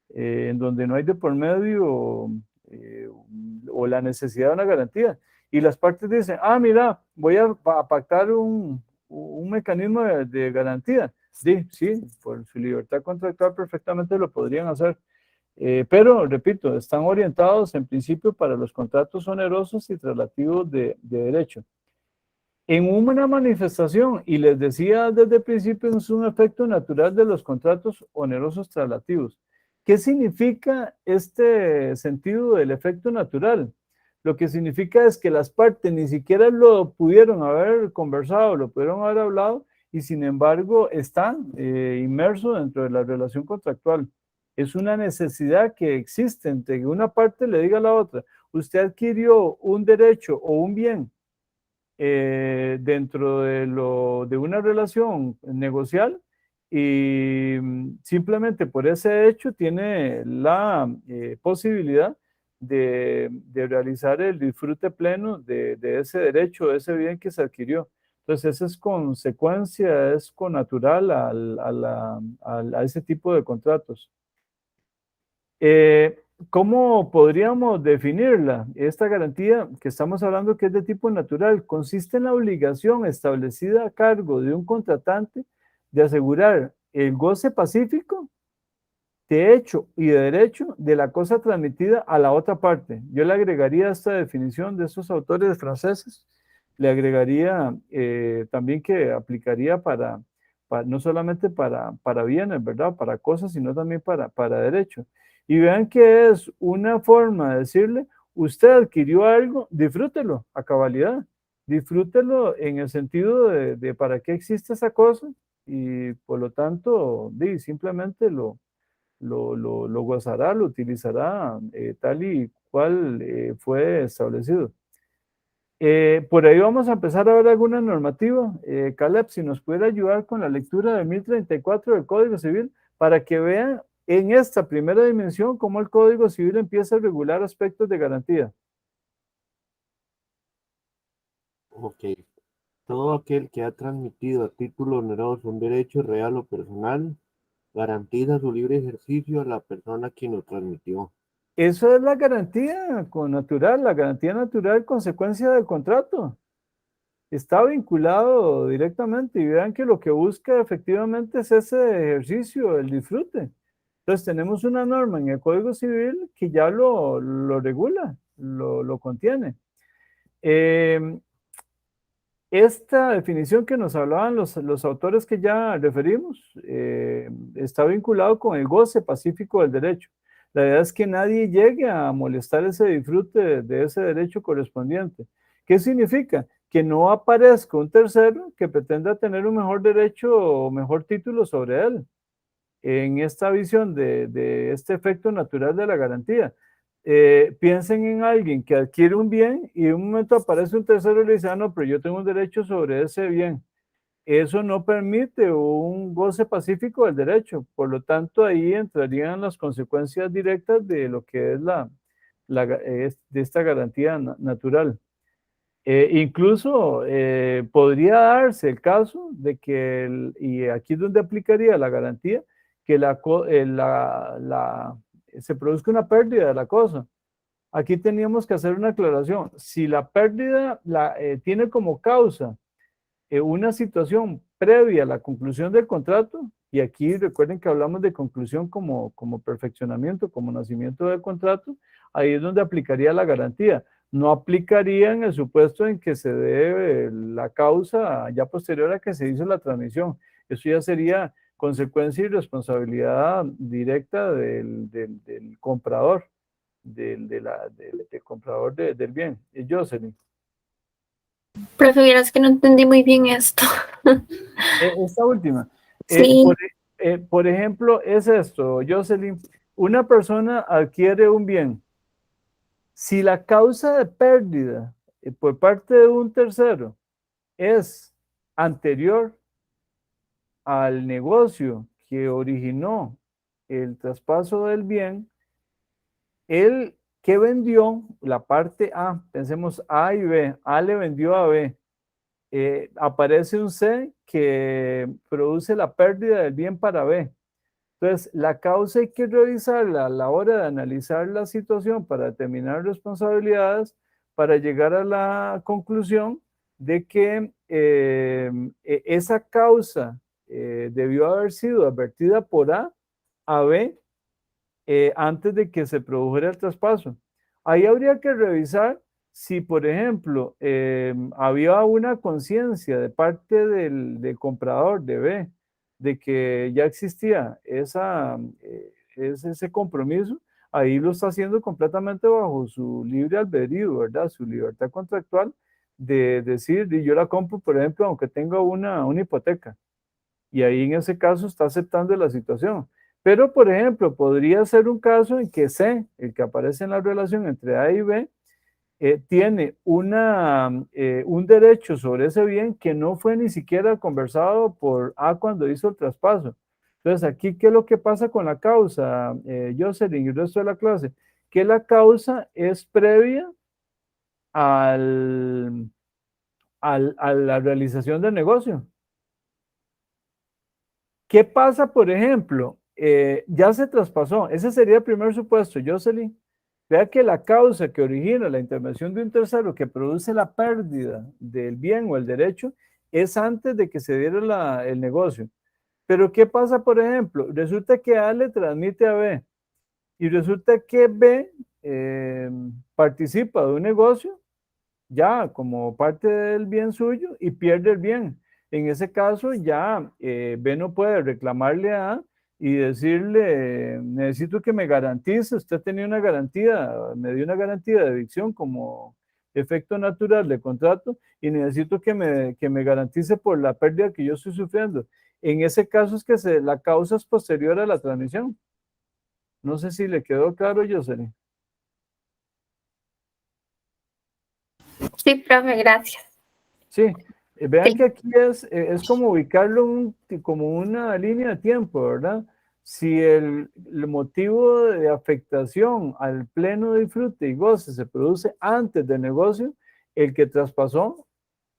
en donde no hay de por medio eh, o la necesidad de una garantía. Y las partes dicen, ah, mira, voy a pactar un mecanismo de garantía. Sí, sí, por su libertad contractual perfectamente lo podrían hacer. Pero, repito, están orientados en principio para los contratos onerosos y traslativos de derecho. En una manifestación, y les decía desde el principio, es un efecto natural de los contratos onerosos traslativos. ¿Qué significa este sentido del efecto natural? Lo que significa es que las partes ni siquiera lo pudieron haber conversado, lo pudieron haber hablado, y sin embargo están inmersos dentro de la relación contractual. Es una necesidad que existe entre que una parte le diga a la otra, usted adquirió un derecho o un bien dentro de una relación negocial y simplemente por ese hecho tiene la posibilidad de realizar el disfrute pleno de ese derecho, de ese bien que se adquirió. Entonces, esa es consecuencia, es connatural a ese tipo de contratos. ¿Cómo podríamos definirla? Esta garantía que estamos hablando que es de tipo natural consiste en la obligación establecida a cargo de un contratante de asegurar el goce pacífico de hecho y de derecho de la cosa transmitida a la otra parte. Yo le agregaría esta definición de estos autores franceses, le agregaría también que aplicaría no solamente para bienes, ¿verdad? Para cosas, sino también para derecho. Y vean que es una forma de decirle, usted adquirió algo, disfrútelo a cabalidad, disfrútelo en el sentido de para qué existe esa cosa y por lo tanto, simplemente lo gozará, lo utilizará tal y cual fue establecido. Por ahí vamos a empezar a ver alguna normativa. Caleb, si nos puede ayudar con la lectura de 1034 del Código Civil para que vean en esta primera dimensión cómo el Código Civil empieza a regular aspectos de garantía. Ok. Todo aquel que ha transmitido a título oneroso un derecho real o personal garantiza su libre ejercicio a la persona quien lo transmitió. Eso es la garantía natural, la garantía natural consecuencia del contrato. Está vinculado directamente y vean que lo que busca efectivamente es ese ejercicio, el disfrute. Entonces tenemos una norma en el Código Civil que ya lo regula, lo contiene. Esta definición que nos hablaban los autores que ya referimos está vinculado con el goce pacífico del derecho. La idea es que nadie llegue a molestar ese disfrute de ese derecho correspondiente. ¿Qué significa? Que no aparezca un tercero que pretenda tener un mejor derecho o mejor título sobre él en esta visión de este efecto natural de la garantía. Piensen en alguien que adquiere un bien y en un momento aparece un tercero y le dice, ah, no, pero yo tengo un derecho sobre ese bien. eso no permite un goce pacífico del derecho. Por lo tanto, ahí entrarían las consecuencias directas de lo que es de esta garantía natural. Incluso podría darse el caso de que, y aquí es donde aplicaría la garantía, que se produzca una pérdida de la cosa. Aquí teníamos que hacer una aclaración. Si la pérdida tiene como causa una situación previa a la conclusión del contrato, y aquí recuerden que hablamos de conclusión como perfeccionamiento, como nacimiento del contrato, ahí es donde aplicaría la garantía. No aplicaría en el supuesto en que se debe la causa ya posterior a que se hizo la transmisión. Eso ya sería consecuencia y responsabilidad directa del comprador, del comprador del bien. Jocelyn. Profe, vieras que no entendí muy bien esto. Esta última. Sí. Por ejemplo, es esto, Jocelyn. Una persona adquiere un bien. Si la causa de pérdida por parte de un tercero es anterior al negocio que originó el traspaso del bien, él que vendió la parte A, pensemos A y B, A le vendió a B, aparece un C que produce la pérdida del bien para B. Entonces, la causa hay que revisarla a la hora de analizar la situación para determinar responsabilidades, para llegar a la conclusión de que esa causa debió haber sido advertida por A B antes de que se produjera el traspaso. Ahí habría que revisar si, por ejemplo, había una conciencia de parte del comprador de B de que ya existía ese compromiso. Ahí lo está haciendo completamente bajo su libre albedrío, ¿verdad? Su libertad contractual de decir, yo la compro, por ejemplo, aunque tenga una hipoteca. Y ahí en ese caso está aceptando la situación. Pero, por ejemplo, podría ser un caso en que C, el que aparece en la relación entre A y B, tiene un derecho sobre ese bien que no fue ni siquiera conversado por A cuando hizo el traspaso. Entonces, aquí, ¿qué es lo que pasa con la causa, Jocelyn y el resto de la clase? Que la causa es previa a la realización del negocio. ¿Qué pasa, por ejemplo? Ya se traspasó, ese sería el primer supuesto, Jocelyn. Vea que la causa que origina la intervención de un tercero que produce la pérdida del bien o el derecho es antes de que se diera el negocio. Pero ¿qué pasa, por ejemplo? Resulta que A le transmite a B y resulta que B participa de un negocio ya como parte del bien suyo y pierde el bien. En ese caso ya B no puede reclamarle a A y decirle, necesito que me garantice, usted tenía una garantía, me dio una garantía de evicción como efecto natural del contrato y necesito que me garantice por la pérdida que yo estoy sufriendo. En ese caso es que la causa es posterior a la transmisión. No sé si le quedó claro, Jocelyn. Sí, profe, gracias. Sí, vean que aquí es como ubicarlo como una línea de tiempo, ¿verdad? Si el motivo de afectación al pleno disfrute y goce se produce antes del negocio, el que traspasó,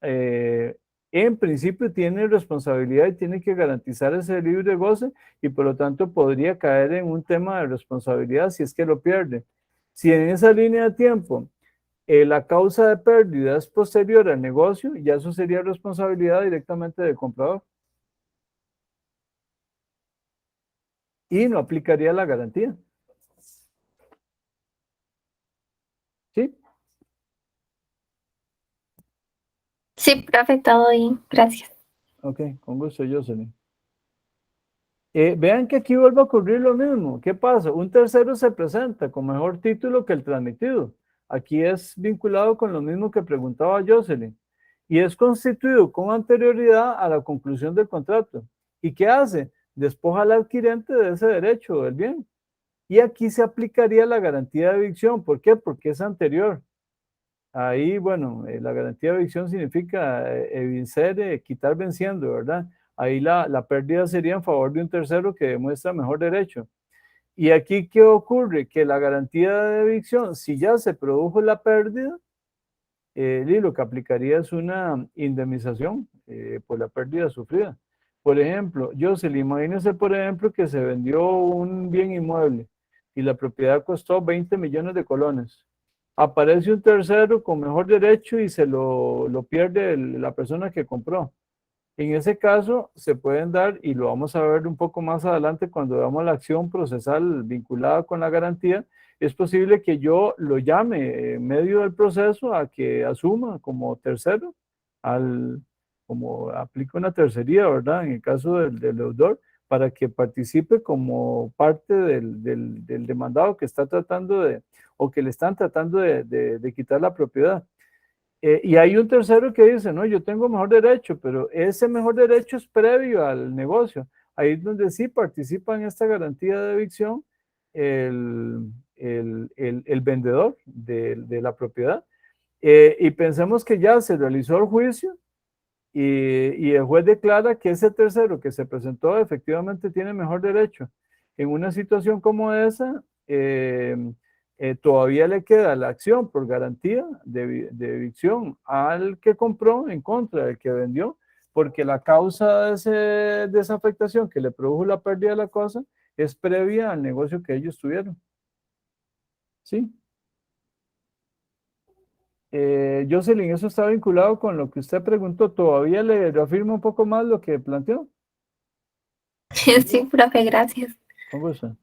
en principio tiene responsabilidad y tiene que garantizar ese libre goce y por lo tanto podría caer en un tema de responsabilidad si es que lo pierde. Si en esa línea de tiempo la causa de pérdida es posterior al negocio, ya eso sería responsabilidad directamente del comprador. Y no aplicaría la garantía. ¿Sí? Sí, profe, todo bien, gracias. Ok, con gusto, Jocelyn. Vean que aquí vuelve a ocurrir lo mismo. ¿Qué pasa? Un tercero se presenta con mejor título que el transmitido. Aquí es vinculado con lo mismo que preguntaba Jocelyn. Y es constituido con anterioridad a la conclusión del contrato. ¿Y qué hace? Despoja al adquirente de ese derecho del bien. Y aquí se aplicaría la garantía de evicción. ¿Por qué? Porque es anterior ahí, bueno, la garantía de evicción significa vencer, quitar venciendo, ¿verdad? Ahí la pérdida sería en favor de un tercero que demuestra mejor derecho. Y aquí, ¿qué ocurre? Que la garantía de evicción, si ya se produjo la pérdida, y lo que aplicaría es una indemnización por la pérdida sufrida. Por ejemplo, Jocelyn, imagínese, por ejemplo, que se vendió un bien inmueble y la propiedad costó 20 millones de colones. Aparece un tercero con mejor derecho y se lo pierde la persona que compró. En ese caso, se pueden dar, y lo vamos a ver un poco más adelante cuando veamos la acción procesal vinculada con la garantía, es posible que yo lo llame en medio del proceso a que asuma como tercero, como aplica una tercería, ¿verdad? En el caso del deudor, para que participe como parte del demandado que está tratando o que le están tratando de quitar la propiedad. Y hay un tercero que dice, no, yo tengo mejor derecho, pero ese mejor derecho es previo al negocio. Ahí es donde sí participa en esta garantía de evicción el vendedor de la propiedad. Y pensemos que ya se realizó el juicio y el juez declara que ese tercero que se presentó efectivamente tiene mejor derecho. En una situación como esa, todavía le queda la acción por garantía de evicción al que compró en contra del que vendió, porque la causa de esa afectación que le produjo la pérdida de la cosa es previa al negocio que ellos tuvieron. ¿Sí? Jocelyn, eso está vinculado con lo que usted preguntó. ¿Todavía le reafirmo un poco más lo que planteó? Sí, profe, gracias. Con gusto.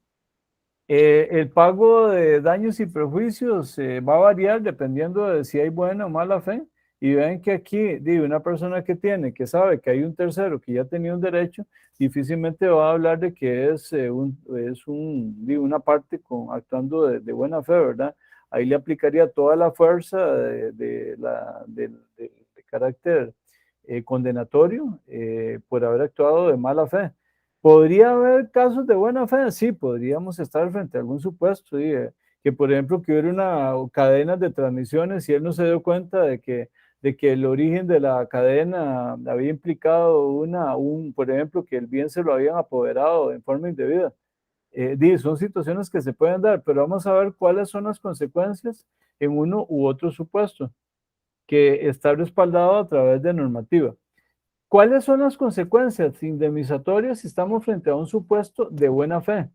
El pago de daños y perjuicios va a variar dependiendo de si hay buena o mala fe. Y ven que aquí, digo, una persona que sabe que hay un tercero que ya tenía un derecho, difícilmente va a hablar de que es una parte actuando de buena fe, ¿verdad? Ahí le aplicaría toda la fuerza de carácter condenatorio por haber actuado de mala fe. ¿Podría haber casos de buena fe? Sí, podríamos estar frente a algún supuesto, que por ejemplo que hubiera una cadena de transmisiones y él no se dio cuenta de que el origen de la cadena había implicado por ejemplo, que el bien se lo habían apoderado en forma indebida. Son situaciones que se pueden dar, pero vamos a ver cuáles son las consecuencias en uno u otro supuesto, que está respaldado a través de normativa. ¿Cuáles son las consecuencias indemnizatorias si estamos frente a un supuesto de buena fe?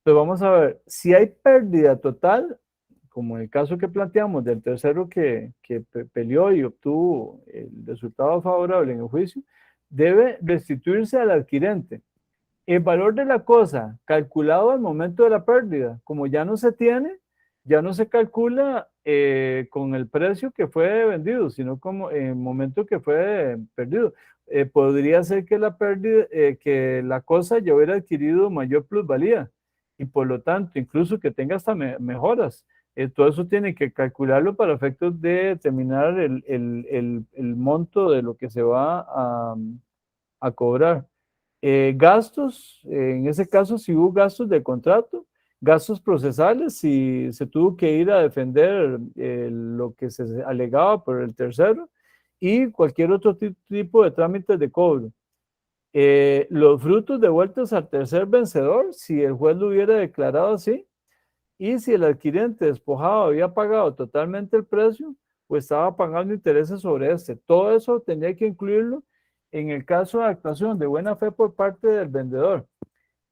Pues vamos a ver, si hay pérdida total, como en el caso que planteamos del tercero que peleó y obtuvo el resultado favorable en el juicio, debe restituirse al adquirente. El valor de la cosa calculado al momento de la pérdida, como ya no se tiene, ya no se calcula con el precio que fue vendido, sino como en el momento que fue perdido. Podría ser que la pérdida, que la cosa ya hubiera adquirido mayor plusvalía y por lo tanto, incluso que tenga hasta mejoras. Todo eso tiene que calcularlo para efectos de determinar el monto de lo que se va a cobrar. Gastos, en ese caso, si hubo gastos de contrato, gastos procesales, si se tuvo que ir a defender lo que se alegaba por el tercero y cualquier otro tipo de trámites de cobro. Los frutos devueltos al tercer vencedor, si el juez lo hubiera declarado así, y si el adquirente despojado había pagado totalmente el precio o estaba pagando intereses sobre este. Todo eso tenía que incluirlo en el caso de actuación de buena fe por parte del vendedor.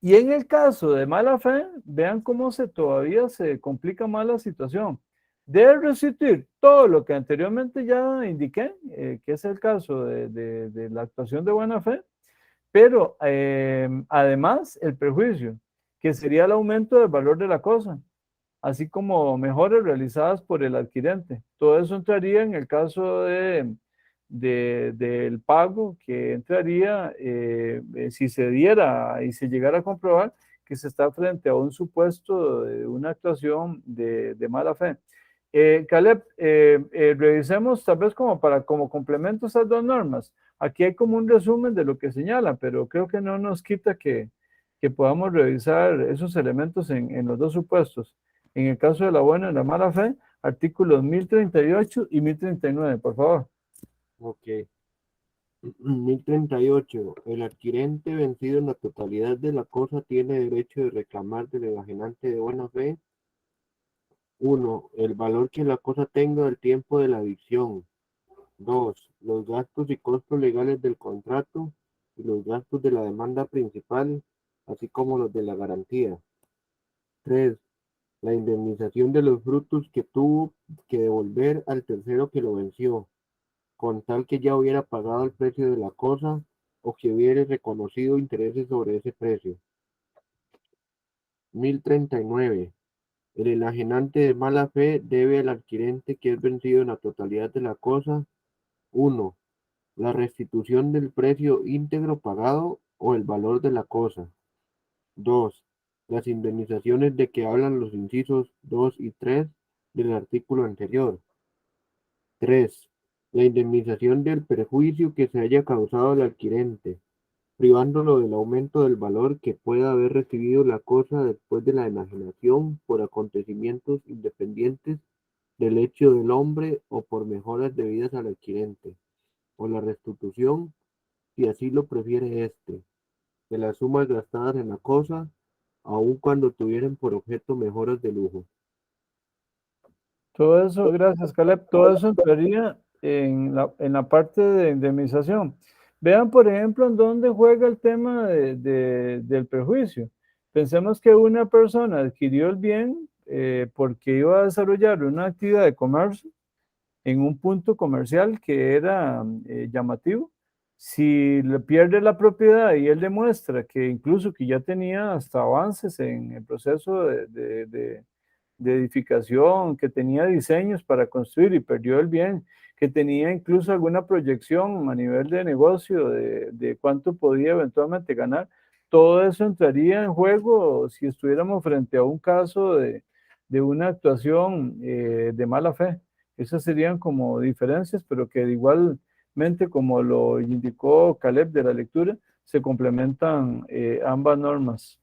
Y en el caso de mala fe, vean cómo todavía se complica más la situación. Debe restituir todo lo que anteriormente ya indiqué, que es el caso de la actuación de buena fe, pero además el perjuicio, que sería el aumento del valor de la cosa, así como mejoras realizadas por el adquirente. Todo eso entraría en el caso del pago, que entraría si se diera y se llegara a comprobar que se está frente a un supuesto de una actuación de mala fe. Caleb, revisemos tal vez como complemento estas dos normas. Aquí hay como un resumen de lo que señala, pero creo que no nos quita que podamos revisar esos elementos en los dos supuestos. En el caso de la buena y la mala fe, artículos 1038 y 1039, por favor. Ok. 1038. El adquirente vencido en la totalidad de la cosa tiene derecho de reclamar del enajenante de buena fe: 1. El valor que la cosa tenga al tiempo de la adicción. 2. Los gastos y costos legales del contrato y los gastos de la demanda principal, así como los de la garantía. 3. La indemnización de los frutos que tuvo que devolver al tercero que lo venció, con tal que ya hubiera pagado el precio de la cosa o que hubiera reconocido intereses sobre ese precio. 1039. El enajenante de mala fe debe al adquirente que es vencido en la totalidad de la cosa: 1. La restitución del precio íntegro pagado o el valor de la cosa. 2. Las indemnizaciones de que hablan los incisos 2 y 3 del artículo anterior. 3. La indemnización del perjuicio que se haya causado al adquirente, privándolo del aumento del valor que pueda haber recibido la cosa después de la enajenación por acontecimientos independientes del hecho del hombre o por mejoras debidas al adquirente, o la restitución, si así lo prefiere éste, de las sumas gastadas en la cosa, aun cuando tuvieran por objeto mejoras de lujo. Todo eso, gracias, Caleb. Todo eso entraría en la parte de indemnización. Vean, por ejemplo, en dónde juega el tema del perjuicio. Pensemos que una persona adquirió el bien porque iba a desarrollar una actividad de comercio en un punto comercial que era llamativo. Si le pierde la propiedad y él demuestra que incluso que ya tenía hasta avances en el proceso de edificación, que tenía diseños para construir y perdió el bien, que tenía incluso alguna proyección a nivel de negocio de cuánto podía eventualmente ganar, todo eso entraría en juego si estuviéramos frente a un caso de una actuación de mala fe. Esas serían como diferencias, pero que igualmente, como lo indicó Caleb de la lectura, se complementan ambas normas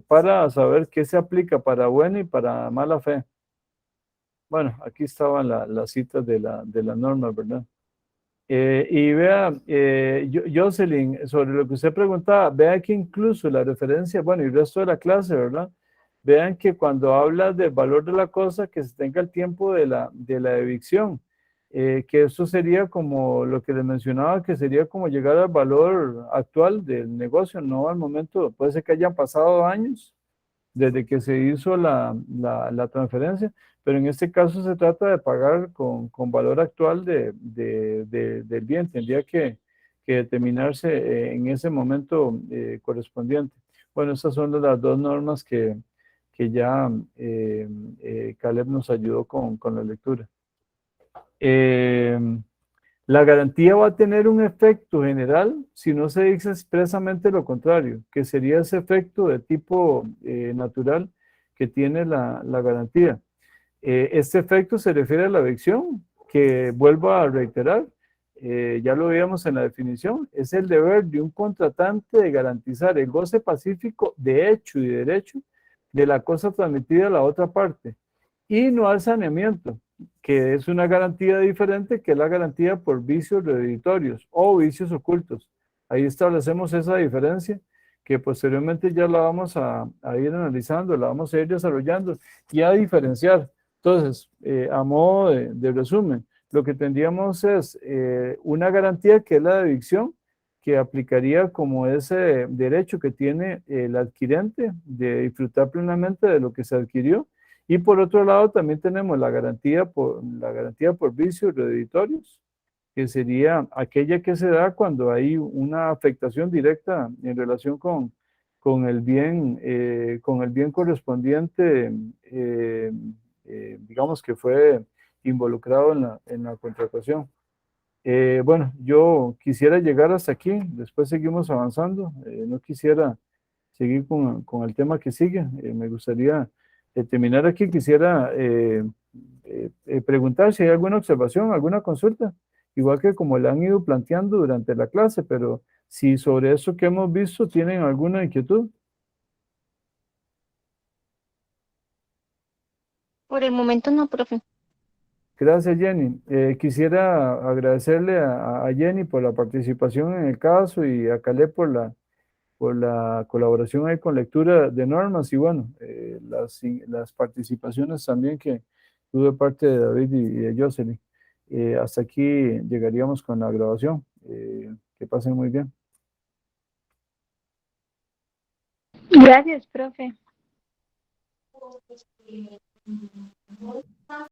para saber qué se aplica para buena y para mala fe. Bueno, aquí estaban las citas de la norma, ¿verdad? Y vea, Jocelyn, sobre lo que usted preguntaba, vea que incluso la referencia, bueno, y el resto de la clase, ¿verdad? Vean que cuando habla del valor de la cosa, que se tenga el tiempo de la evicción, que eso sería como lo que les mencionaba, que sería como llegar al valor actual del negocio, no al momento, puede ser que hayan pasado años desde que se hizo la transferencia, pero en este caso se trata de pagar con valor actual del bien, tendría que determinarse en ese momento correspondiente. Bueno, estas son las dos normas que ya Caleb nos ayudó con la lectura. La garantía va a tener un efecto general si no se dice expresamente lo contrario, que sería ese efecto de tipo natural que tiene la garantía. Este efecto se refiere a la evicción, que vuelvo a reiterar, ya lo veíamos en la definición, es el deber de un contratante de garantizar el goce pacífico de hecho y derecho de la cosa transmitida a la otra parte, y no al saneamiento, que es una garantía diferente, que es la garantía por vicios redditorios o vicios ocultos. Ahí establecemos esa diferencia, que posteriormente ya la vamos a ir analizando, la vamos a ir desarrollando y a diferenciar. Entonces, a modo de resumen, lo que tendríamos es una garantía que es la de evicción, que aplicaría como ese derecho que tiene el adquirente de disfrutar plenamente de lo que se adquirió. Y por otro lado, también tenemos la garantía por vicios redditorios, que sería aquella que se da cuando hay una afectación directa en relación con el bien correspondiente, digamos que fue involucrado en la contratación. Bueno, yo quisiera llegar hasta aquí, después seguimos avanzando, no quisiera seguir con el tema que sigue, me gustaría terminar aquí, quisiera preguntar si hay alguna observación, alguna consulta, igual que como la han ido planteando durante la clase, pero si sobre eso que hemos visto tienen alguna inquietud. Por el momento no, profe. Gracias, Jenny. Quisiera agradecerle a Jenny por la participación en el caso y a Caleb por la colaboración ahí con lectura de normas y bueno, las participaciones también que tuve parte de David y de Jocelyn. Hasta aquí llegaríamos con la grabación. Que pasen muy bien. Gracias, profe.